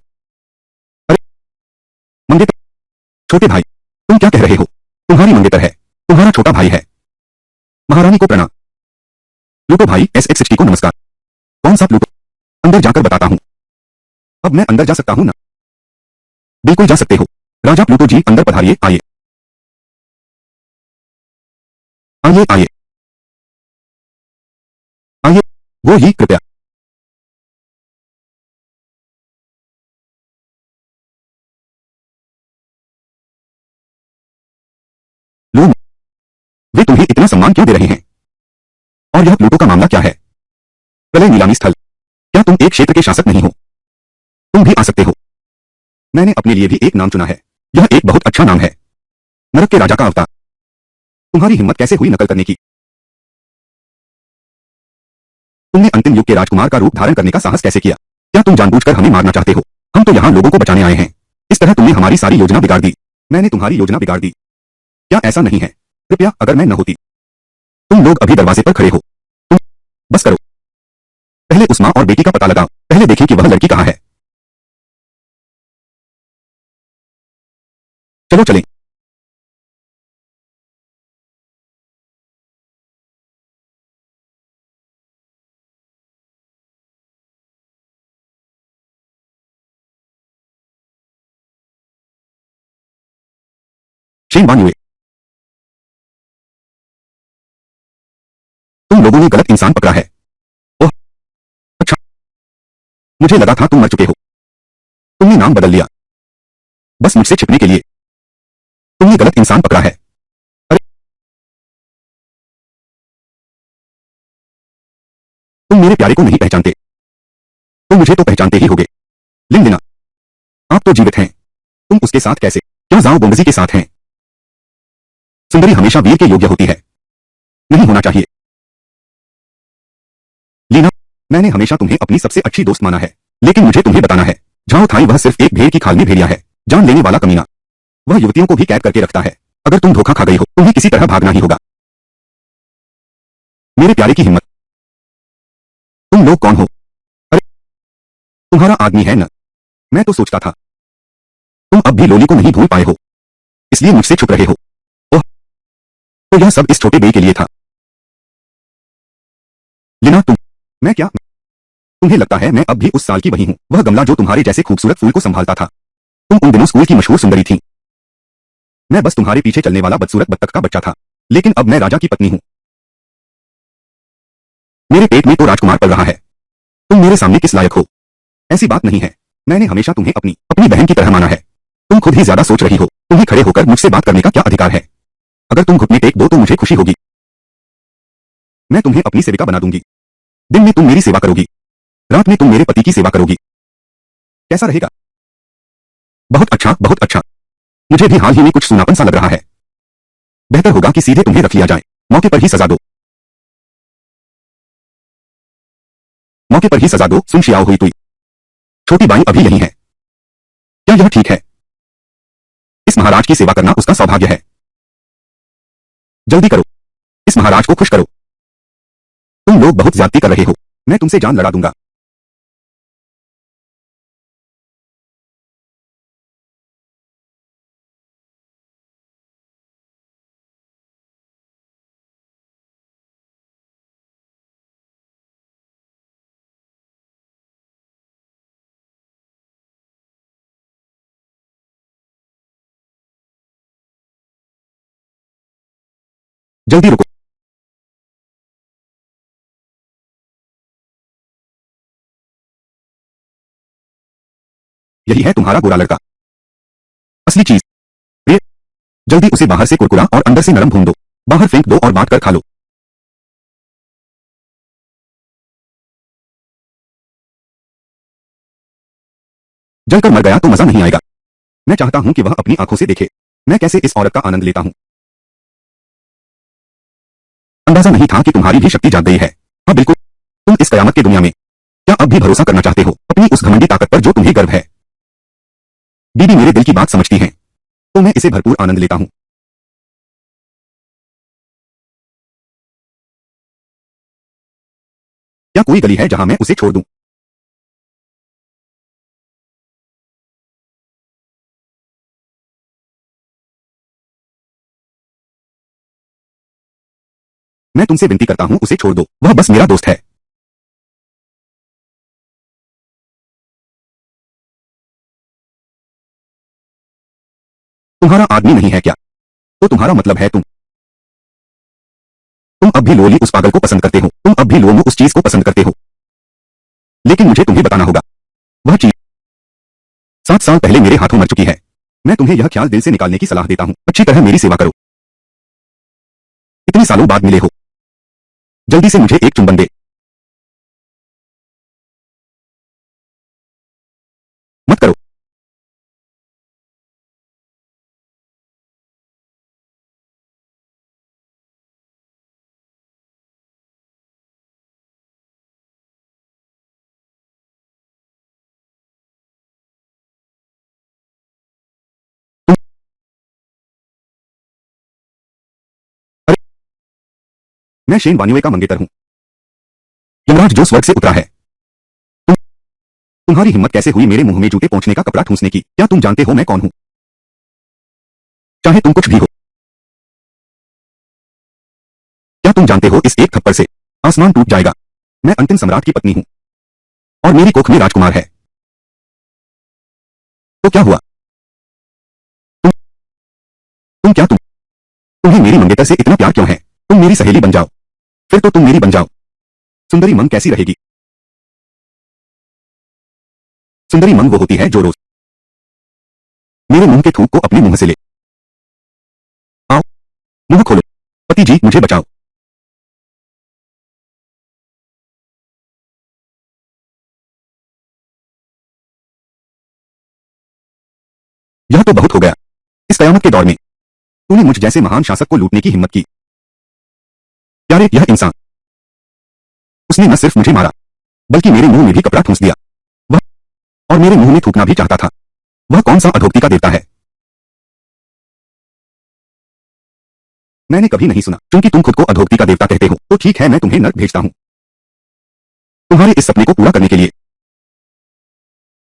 अरे मंगेतर, छोटे भाई, तुम क्या कह रहे हो? तुम्हारी मंगेतर है, तुम्हारा छोटा भाई है। महारानी को प्रणाम। प्लूटो भाई SX60 को नमस्कार। कौन सा प्लूटो? अंदर जाकर बताता हूं। अब मैं अंदर जा सकता हूं ना? बिल्कुल जा सकते हो। राजा प्लूटो जी, अंदर पधारिए, आइए आइए आइए आइए। वो ही, कृपया। लो, वे तुम्हें इतना सम्मान क्यों दे रहे हैं? और यह प्लूटो का मामला क्या है? प्रलय नीलामी स्थल। क्या तुम एक क्षेत्र के शासक नहीं हो? तुम भी आ सकते हो। मैंने अपने लिए भी एक नाम चुना है। यह एक बहुत अच्छा नाम है, नरक के राजा का अवतार। तुम्हारी हिम्मत कैसे हुई नकल करने की? तुमने अंतिम युग के राजकुमार का रूप धारण करने का साहस कैसे किया? क्या तुम जानबूझकर हमें मारना चाहते हो? हम तो यहाँ लोगों को बचाने आए हैं। इस तरह तुमने हमारी सारी योजना बिगाड़ दी। मैंने तुम्हारी योजना बिगाड़ दी। क्या ऐसा नहीं है? कृपया, अगर मैं न होती। तुम लोग अभी दरवाजे पर खड़े हो। तुम बस करो। पहले उस माँ और बेटी का पता लगाओ। पहले देखें कि वह लड़की कहाँ है। चलो चलें। शेन वान युए, तुम लोगों ने गलत इंसान पकड़ा है। ओह, अच्छा। मुझे लगा था तुम मर चुके हो। तुमने नाम बदल लिया, बस मुझसे छिपने के लिए। तुमने गलत इंसान पकड़ा है। अरे, तुम मेरे प्यारे को नहीं पहचानते, तुम मुझे तो पहचानते ही होगे। लिन लिना, आप तो जीवित हैं। तुम उसके साथ कैसे? क्या जाओ बोंगजी के साथ हैं? सुंदरी हमेशा वीर के योग्य होती है। नहीं होना चाहिए। लीना, मैंने हमेशा तुम्हें अपनी सबसे अच्छी दोस्त माना है, लेकिन मुझे तुम्हें बताना है, झाओ थाई वह सिर्फ एक भेड़ की खाल में भेड़िया है, जान लेने वाला कमीना। वह युवतियों को भी कैद करके रखता है। अगर तुम धोखा खा गई हो, तुम्हें किसी तरह भागना ही होगा। मेरे प्यारे की हिम्मत। तुम लोग कौन हो? अरे, तुम्हारा आदमी है न? मैं तो सोचता था तुम अब भी लोली को नहीं भूल पाए हो, इसलिए मुझसे छुप रहे हो। ओह, तो यह सब इस छोटे बेई के लिए था। लिना, मैं क्या? तुम्हें लगता है मैं अब भी उस साल की वही हूँ, वह गमला जो तुम्हारे जैसे खूबसूरत फूल को संभालता था। तुम उन दिनों स्कूल की मशहूर सुंदरी थी। मैं बस तुम्हारे पीछे चलने वाला बदसूरत बत्तख का बच्चा था, लेकिन अब मैं राजा की पत्नी हूँ। मेरे पेट में तो राजकुमार पल रहा है। तुम मेरे सामने किस लायक हो? ऐसी बात नहीं है। मैंने हमेशा तुम्हें अपनी अपनी बहन की तरह माना है। तुम खुद ही ज्यादा सोच रही हो। तुम्हें खड़े होकर मुझसे बात करने का क्या अधिकार है? अगर तुम घुटने टेक दो तो मुझे खुशी होगी। मैं तुम्हें अपनी सेविका बना दूंगी। दिन में तुम मेरी सेवा करोगी, रात में तुम मेरे पति की सेवा करोगी। कैसा रहेगा? बहुत अच्छा, बहुत अच्छा। मुझे भी हाल ही में कुछ सूनापन सा लग रहा है। बेहतर होगा कि सीधे तुम्हें रख लिया जाए, मौके पर ही सजा दो। मौके पर ही सजा दो। सुन शियाओ हुई तुई, छोटी बाई अभी यही है। क्या यह ठीक है? इस महाराज की सेवा करना उसका सौभाग्य है। जल्दी करो, इस महाराज को खुश करो। तुम लोग बहुत ज्यादती कर रहे हो। मैं तुमसे जान लड़ा दूंगा। जल्दी रुको। यही है तुम्हारा गोरा लड़का, असली चीज। ये जल्दी उसे बाहर से कुरकुरा और अंदर से नरम भून दो। बाहर फेंक दो और बांट कर खा लो। जलकर मर गया तो मजा नहीं आएगा। मैं चाहता हूं कि वह अपनी आंखों से देखे मैं कैसे इस औरत का आनंद लेता हूं। अंदाजा नहीं था कि तुम्हारी भी शक्ति जाग गई है। हाँ बिल्कुल, तुम इस कयामत की दुनिया में क्या अब भी भरोसा करना चाहते हो अपनी उस घमंडी ताकत पर जो तुम्हें गर्व है? बीबी मेरे दिल की बात समझती हैं, तो मैं इसे भरपूर आनंद लेता हूं। क्या कोई गली है जहां मैं उसे छोड़ दूं? मैं तुमसे विनती करता हूं उसे छोड़ दो, वह बस मेरा दोस्त है। तुम्हारा आदमी नहीं है क्या? तो तुम्हारा मतलब है तुम अब भी लोली उस पागल को पसंद करते हो। तुम अब भी लोमो उस चीज को पसंद करते हो। लेकिन मुझे तुम्हें बताना होगा, वह चीज 7 साल पहले मेरे हाथों मर चुकी है। मैं तुम्हें यह ख्याल दिल से निकालने की सलाह देता हूं। अच्छी तरह मेरी सेवा करो। इतने सालों बाद मिले हो, जल्दी से मुझे एक चुंबन दे। मत करो। तुम अरे, मैं शेन वानिवे का मंगेतर हूं, यमराज जो स्वर्ग से उतरा है। तुम तुम्हारी हिम्मत कैसे हुई मेरे मुंह में जूते पहुंचने का कपड़ा ठूंसने की? क्या तुम जानते हो मैं कौन हूं? चाहे तुम कुछ भी हो, क्या तुम जानते हो इस एक थप्पड़ से आसमान टूट जाएगा? मैं अंतिम सम्राट की पत्नी हूं और मेरी कोख में राजकुमार है। तो क्या हुआ? तुम तुम क्या तुम्हें मेरी मंगेतर से इतना प्यार क्यों है? तुम मेरी सहेली बन जाओ, फिर तो तुम मेरी बन जाओ। सुंदरी मंग कैसी रहेगी? सुंदरी मंग वो होती है जो रोज मेरे मुंह के थूक को अपने मुंह से ले। आओ, मुंह खोलो। पति जी मुझे बचाओ। यह तो बहुत हो गया। इस कयामत के दौर में तूने मुझ जैसे महान शासक को लूटने की हिम्मत की। प्यारे, यह इंसान, उसने न सिर्फ मुझे मारा बल्कि मेरे मुंह में भी कपड़ा ठूंस दिया। वह और मेरे मुंह में थूकना भी चाहता था। वह कौन सा अधोक्ति का देवता है? मैंने कभी नहीं सुना। क्योंकि तुम खुद को अधोक्ति का देवता कहते हो तो ठीक है, मैं तुम्हें नर्क भेजता हूं। तुम्हारे इस सपने को पूरा करने के लिए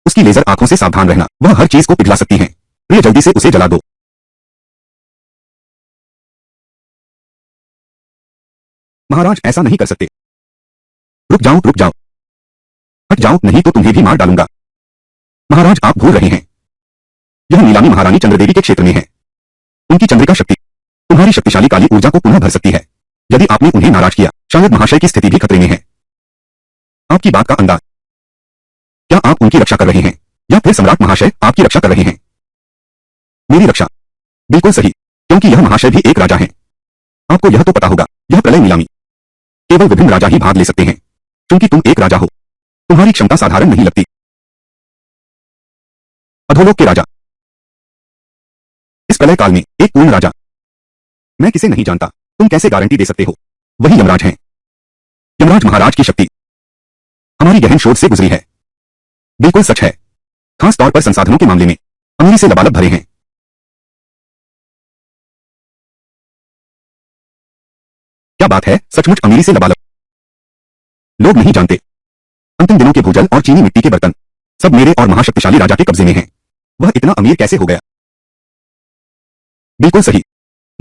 उसकी लेजर आंखों से सावधान रहना, वह हर चीज को पिघला सकती हैं। प्रिय, जल्दी से उसे जला दो। महाराज ऐसा नहीं कर सकते। रुक जाओ, रुक जाओ, हट जाओ, नहीं तो तुम्हें भी मार डालूंगा। महाराज आप भूल रहे हैं, यह नीलामी महारानी चंद्रदेवी के क्षेत्र में है। उनकी चंद्रिका शक्ति तुम्हारी शक्तिशाली काली ऊर्जा को पुनः भर सकती है। यदि आपने उन्हें नाराज किया, शायद महाशय की स्थिति भी खतरे में है। आपकी बात का अंदाज, क्या आप उनकी रक्षा कर रहे हैं या फिर सम्राट महाशय आपकी रक्षा कर रहे हैं? मेरी रक्षा, बिल्कुल सही। क्योंकि यह महाशय भी एक राजा हैं। आपको यह तो पता होगा, यह प्रलय नीलामी केवल विभिन्न राजा ही भाग ले सकते हैं। क्योंकि तुम एक राजा हो, तुम्हारी क्षमता साधारण नहीं लगती। अधोलोक के राजा, इस प्रलय काल में एक पूर्ण राजा। मैं किसे नहीं जानता, तुम कैसे गारंटी दे सकते हो? वही यमराज हैं। यमराज महाराज की शक्ति हमारी गहन शोध से गुजरी है। बिल्कुल सच है। खास तौर पर संसाधनों के मामले में अमीरी से लबालब भरे हैं। क्या बात है, सचमुच अमीरी से लबालब। लोग नहीं जानते, अंतिम दिनों के भूजल और चीनी मिट्टी के बर्तन सब मेरे और महाशक्तिशाली राजा के कब्जे में हैं। वह इतना अमीर कैसे हो गया? बिल्कुल सही।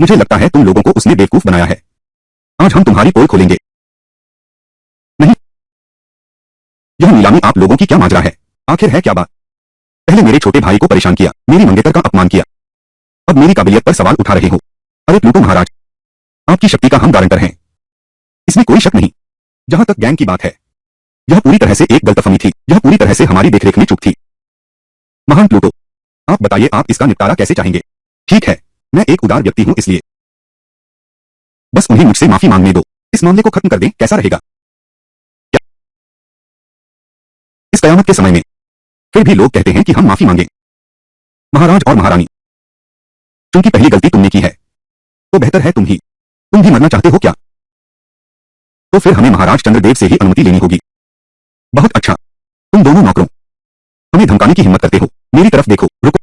मुझे लगता है तुम लोगों को उसने बेवकूफ बनाया है। आज हम तुम्हारी पोल खोलेंगे। नहीं, यह नीलामी आप लोगों की क्या माजरा है? आखिर है क्या बात? पहले मेरे छोटे भाई को परेशान किया, मेरी मंगेतर का अपमान किया, अब मेरी काबिलियत पर सवाल उठा रहे हो। अरे प्लूटो महाराज, आपकी शक्ति का हम गारंटर हैं, इसमें कोई शक नहीं। जहां तक गैंग की बात है, यह पूरी तरह से एक गलतफहमी थी। यह पूरी तरह से हमारी देखरेख में चूक थी। महान प्लूटो, आप बताइए आप इसका निपटारा कैसे चाहेंगे? ठीक है, मैं एक उदार व्यक्ति हूं, इसलिए बस उन्हें मुझसे माफी मांगने दो। इस मामले को खत्म कर दें, कैसा रहेगा? क्या इस कयामत के समय में फिर भी लोग कहते हैं कि हम माफी मांगे? महाराज और महारानी, चूंकि पहली गलती तुमने की है, तो बेहतर है तुम भी मरना चाहते हो क्या? तो फिर हमें महाराज चंद्रदेव से ही अनुमति लेनी होगी। बहुत अच्छा, तुम दोनों नौकरों, हमें धमकाने की हिम्मत करते हो। मेरी तरफ देखो, रुको।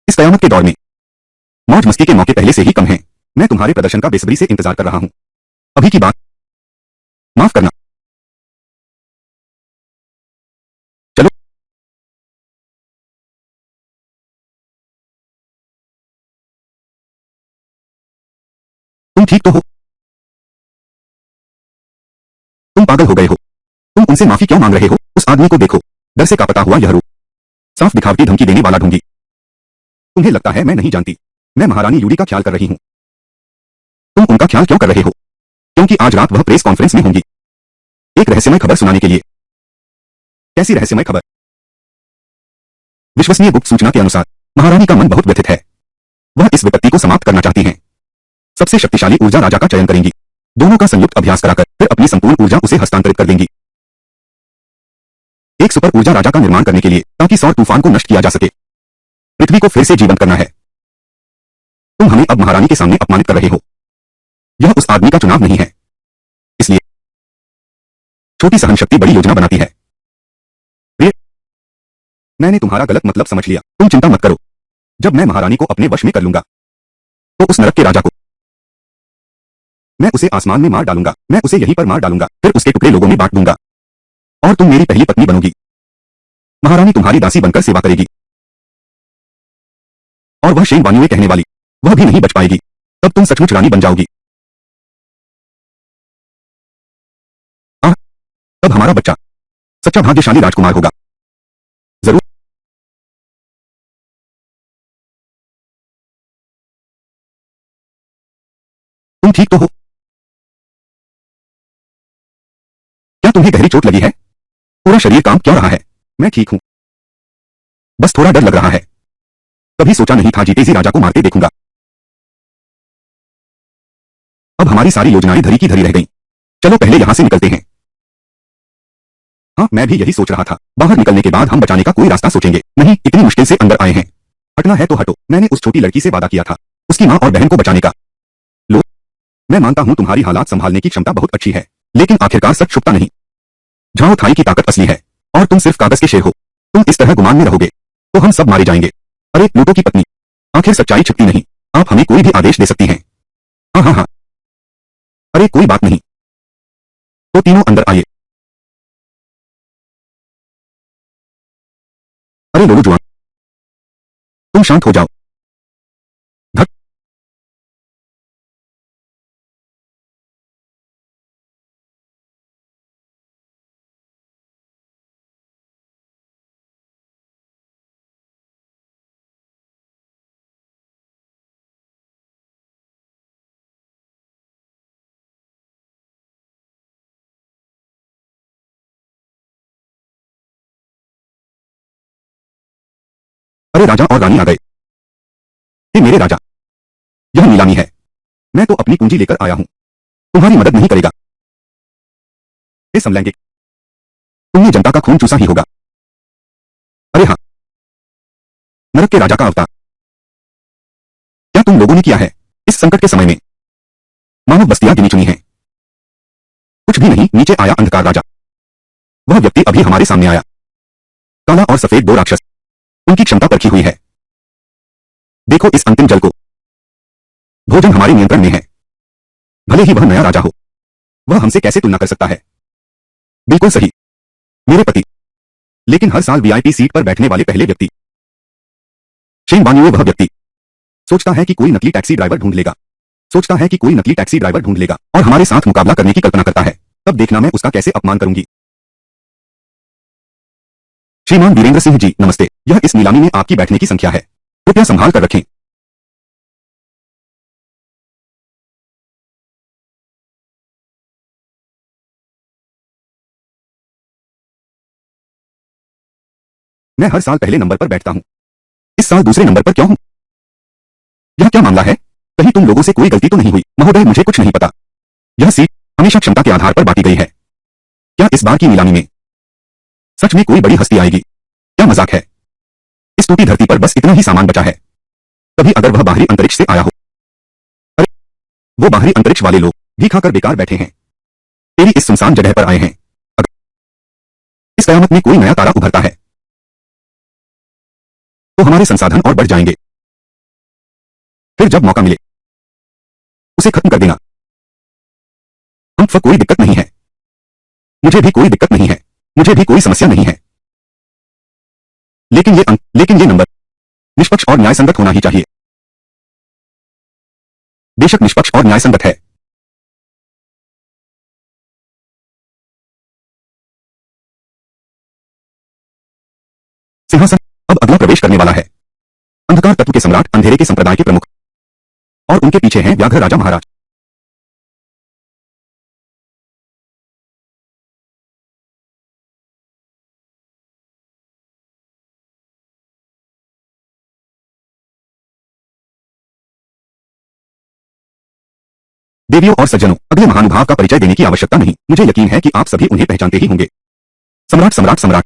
इस कयामत के दौर में मौज मस्ती के मौके पहले से ही कम हैं। मैं तुम्हारे प्रदर्शन का बेसब्री से इंतजार कर रहा हूं। अभी की बात माफ करना। चलो, तुम ठीक तो हो? तुम पागल हो गए हो? तुम उनसे माफी क्यों मांग रहे हो? उस आदमी को देखो, डर से कांपता हुआ यह रूप, साफ दिखावटी धमकी देने वाला ढोंगी। तुम्हें लगता है मैं नहीं जानती? मैं महारानी यूडी का ख्याल कर रही हूं। तुम उनका ख्याल क्यों कर रहे हो? क्योंकि आज रात वह प्रेस कॉन्फ्रेंस में होंगी, एक रहस्यमय खबर सुनाने के लिए। कैसी रहस्यमय खबर? विश्वसनीय गुप्त सूचना के अनुसार महारानी का मन बहुत व्यथित है। वह इस विपत्ति को समाप्त करना चाहती हैं। सबसे शक्तिशाली ऊर्जा राजा का चयन करेंगी। दोनों का संयुक्त अभ्यास कराकर फिर अपनी संपूर्ण ऊर्जा उसे हस्तांतरित कर देंगी। एक सुपर ऊर्जा राजा का निर्माण करने के लिए, ताकि सौर तूफान को नष्ट किया जा सके, पृथ्वी को फिर से जीवंत करना है। तुम हमें अब महारानी के सामने अपमानित कर रहे हो। यह उस आदमी का चुनाव नहीं है, इसलिए छोटी सहनशक्ति बड़ी योजना बनाती है। रे, मैंने तुम्हारा गलत मतलब समझ लिया। तुम चिंता मत करो, जब मैं महारानी को अपने वश में कर लूंगा, तो उस नरक के राजा को मैं उसे आसमान में मार डालूंगा। मैं उसे यहीं पर मार डालूंगा, फिर उसके टुकड़े लोगों में बांट दूंगा, और तुम मेरी पहली पत्नी बनोगी। महारानी तुम्हारी दासी बनकर सेवा करेगी, और वह शेन वानियों कहने वाली, वह भी नहीं बच पाएगी। तब तुम सचमुच रानी बन जाओगी। आह, तब हमारा बच्चा सच्चा भाग्यशाली राजकुमार होगा। जरूर। तुम ठीक तो हो? क्या तुम्हें गहरी चोट लगी है? पूरा शरीर कांप क्यों रहा है? मैं ठीक हूं, बस थोड़ा डर लग रहा है। कभी सोचा नहीं था जीते जी राजा को मारते देखूंगा। अब हमारी सारी योजनाएं धरी की धरी रह गईं। चलो पहले यहां से निकलते हैं। हाँ, मैं भी यही सोच रहा था। बाहर निकलने के बाद हम बचाने का कोई रास्ता सोचेंगे। नहीं, इतनी मुश्किल से अंदर आए हैं, हटना है तो हटो। मैंने उस छोटी लड़की से वादा किया था, उसकी माँ और बहन को बचाने का। लो, मैं मानता हूं तुम्हारी हालात संभालने की क्षमता बहुत अच्छी है, लेकिन आखिरकार सच छुपता नहीं। झाओ थाई की ताकत असली है, और तुम सिर्फ कागज के शेर हो। तुम इस तरह गुमान में रहोगे तो हम सब मारे जाएंगे। अरे प्लूटो की पत्नी, आखिर सच्चाई छिपती नहीं। आप हमें कोई भी आदेश दे सकती हैं। हाँ हाँ हाँ, अरे कोई बात नहीं। तो तीनों अंदर आइए। अरे लोलू जुआन, तुम शांत हो जाओ। धक। अरे राजा और रानी आ गए। हे मेरे राजा, यह नीलामी है। मैं तो अपनी पूंजी लेकर आया हूं, तुम्हारी मदद नहीं करेगा। हे समलैंगिक, तुमने जनता का खून चूसा ही होगा। अरे हाँ, नरक के राजा का अवतार। क्या तुम लोगों ने किया है इस संकट के समय में? मानव बस्तियां गिनी चुनी हैं। कुछ भी नहीं, नीचे आया अंधकार राजा। वह व्यक्ति अभी हमारे सामने आया। काला और सफेद दो राक्षस, उनकी क्षमता परखी हुई है। देखो इस अंतिम जल को। भोजन हमारे नियंत्रण में है। भले ही वह नया राजा हो, वह हमसे कैसे तुलना कर सकता है? बिल्कुल सही, मेरे पति। लेकिन हर साल वीआईपी सीट पर बैठने वाले पहले व्यक्ति, शेन वांग युए, वह व्यक्ति सोचता है कि कोई नकली टैक्सी ड्राइवर ढूंढ लेगा। सोचता है कि कोई नकली टैक्सी ड्राइवर ढूंढ लेगा और हमारे साथ मुकाबला करने की कल्पना करता है। तब देखना मैं उसका कैसे अपमान करूंगी। श्रीमान वीरेंद्र सिंह जी नमस्ते। यह इस नीलामी में आपकी बैठने की संख्या है, कृपया संभाल कर रखें। मैं हर साल पहले नंबर पर बैठता हूं, इस साल दूसरे नंबर पर क्यों हूं? यह क्या मामला है? कहीं तुम लोगों से कोई गलती तो नहीं हुई? महोदय, मुझे कुछ नहीं पता। यह सीट हमेशा क्षमता के आधार पर बांटी गई है। क्या इस बार की नीलामी में सच में कोई बड़ी हस्ती आएगी? क्या मजाक है? इस टूटी धरती पर बस इतना ही सामान बचा है। तभी अगर वह बाहरी अंतरिक्ष से आया हो। अरे, वो बाहरी अंतरिक्ष वाले लोग भी खाकर बेकार बैठे हैं। तेरी इस सुनसान जगह पर आए हैं। अगर इस कयामत में कोई नया तारा उभरता है तो हमारे संसाधन और बढ़ जाएंगे। फिर जब मौका मिले उसे खत्म कर देना। हम पर कोई दिक्कत नहीं है, मुझे भी कोई दिक्कत नहीं है, मुझे भी कोई समस्या नहीं है। लेकिन ये नंबर निष्पक्ष और न्यायसंगत होना ही चाहिए। बेशक निष्पक्ष और न्यायसंगत है। सिंहासन अब अगला प्रवेश करने वाला है। अंधकार तत्व के सम्राट, अंधेरे के संप्रदाय के प्रमुख, और उनके पीछे हैं व्याघ्र राजा महाराज। देवियों और सज्जनों, अगले महानुभाव का परिचय देने की आवश्यकता नहीं, मुझे यकीन है कि आप सभी उन्हें पहचानते ही होंगे। सम्राट सम्राट सम्राट।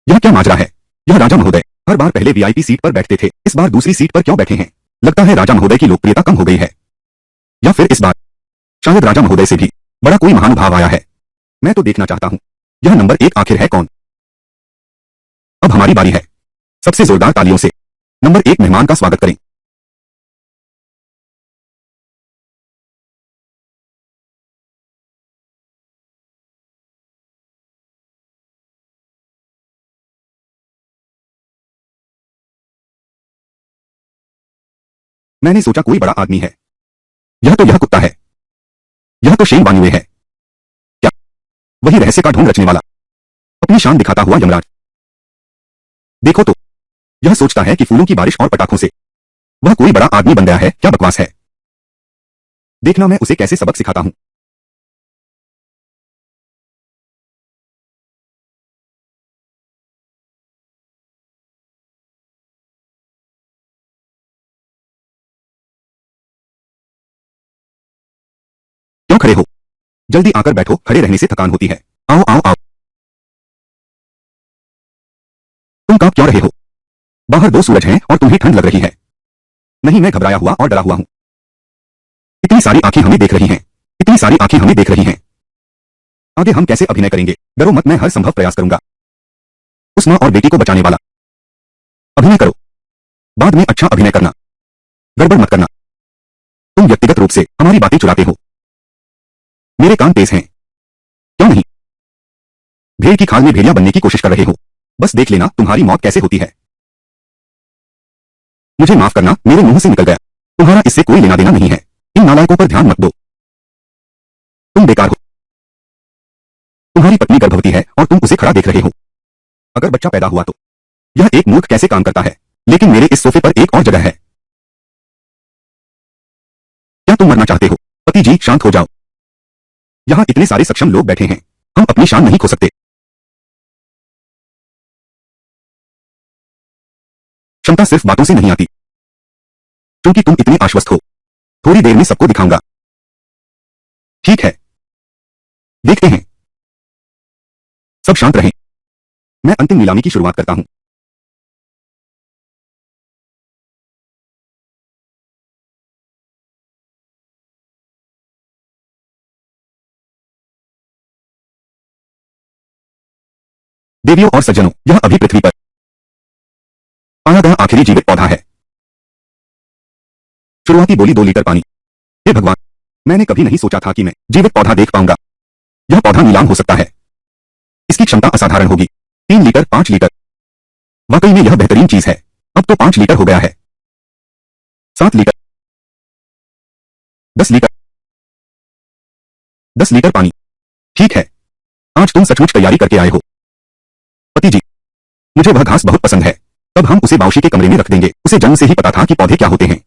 यह क्या माजरा है? यह राजा महोदय हर बार पहले वीआईपी सीट पर बैठते थे, इस बार दूसरी सीट पर क्यों बैठे हैं? लगता है राजा महोदय की लोकप्रियता कम हो गई है, या फिर इस बार शायद राजा महोदय से भी बड़ा कोई महानुभाव आया है। मैं तो देखना चाहता हूं यह नंबर एक आखिर है कौन। अब हमारी बारी है। सबसे जोरदार तालियों से नंबर एक मेहमान का स्वागत करें। मैंने सोचा कोई बड़ा आदमी है। यह कुत्ता है। यह तो शेन वांग युए है। क्या वही रहस्य का ढोंग रचने वाला, अपनी शान दिखाता हुआ यमराज? देखो तो, यह सोचता है कि फूलों की बारिश और पटाखों से वह कोई बड़ा आदमी बन गया है। क्या बकवास है। देखना मैं उसे कैसे सबक सिखाता हूं। क्यों खड़े हो? जल्दी आकर बैठो, खड़े रहने से थकान होती है। आओ आओ आओ। तुम कांप क्यों रहे हो? बाहर दो सूरज हैं और तुम्हें ठंड लग रही है। नहीं, मैं घबराया हुआ और डरा हुआ हूं। इतनी सारी आंखें हमें देख रही हैं, इतनी सारी आंखें हमें देख रही हैं। आगे हम कैसे अभिनय करेंगे? डरो मत, मैं हर संभव प्रयास करूंगा। उस मां और बेटी को बचाने वाला अभिनय करो। बाद में अच्छा अभिनय करना, गड़बड़ मत करना। तुम व्यक्तिगत रूप से हमारी बातें चुराते हो। मेरे कान तेज हैं, क्यों नहीं? भेड़ की खाल में भेड़िया बनने की कोशिश कर रहे हो। बस देख लेना तुम्हारी मौत कैसे होती है। मुझे माफ करना, मेरे मुंह से निकल गया। तुम्हारा इससे कोई लेना देना नहीं है। इन नालायकों पर ध्यान मत दो। तुम बेकार हो। तुम्हारी पत्नी गर्भवती है और तुम उसे खड़ा देख रहे हो। अगर बच्चा पैदा हुआ तो यह एक मूर्ख कैसे काम करता है। लेकिन मेरे इस सोफे पर एक और जगह है। क्या तुम मरना चाहते हो? पति जी शांत हो जाओ। यहाँ इतने सारे सक्षम लोग बैठे हैं, हम अपनी शान नहीं खो सकते। क्षमता सिर्फ बातों से नहीं आती। क्योंकि तुम इतने आश्वस्त हो। थोड़ी देर में सबको दिखाऊंगा। ठीक है, देखते हैं। सब शांत रहें। मैं अंतिम नीलामी की शुरुआत करता हूं। देवियों और सज्जनों, यह अभी पृथ्वी पर पाया गया आखिरी जीवित पौधा है। शुरुआती बोली 2 लीटर पानी। हे भगवान, मैंने कभी नहीं सोचा था कि मैं जीवित पौधा देख पाऊंगा। यह पौधा नीलाम हो सकता है। इसकी क्षमता असाधारण होगी। 3 लीटर, 5 लीटर। वाकई में यह बेहतरीन चीज है। अब तो 5 लीटर हो गया है। 7 लीटर, 10 लीटर, 10 लीटर पानी। ठीक है, आज तुम सचमुच तैयारी करके आए हो। पति जी, मुझे वह घास बहुत पसंद है। तब हम उसे बाउशी के कमरे में रख देंगे। उसे जन्म से ही पता था कि पौधे क्या होते हैं।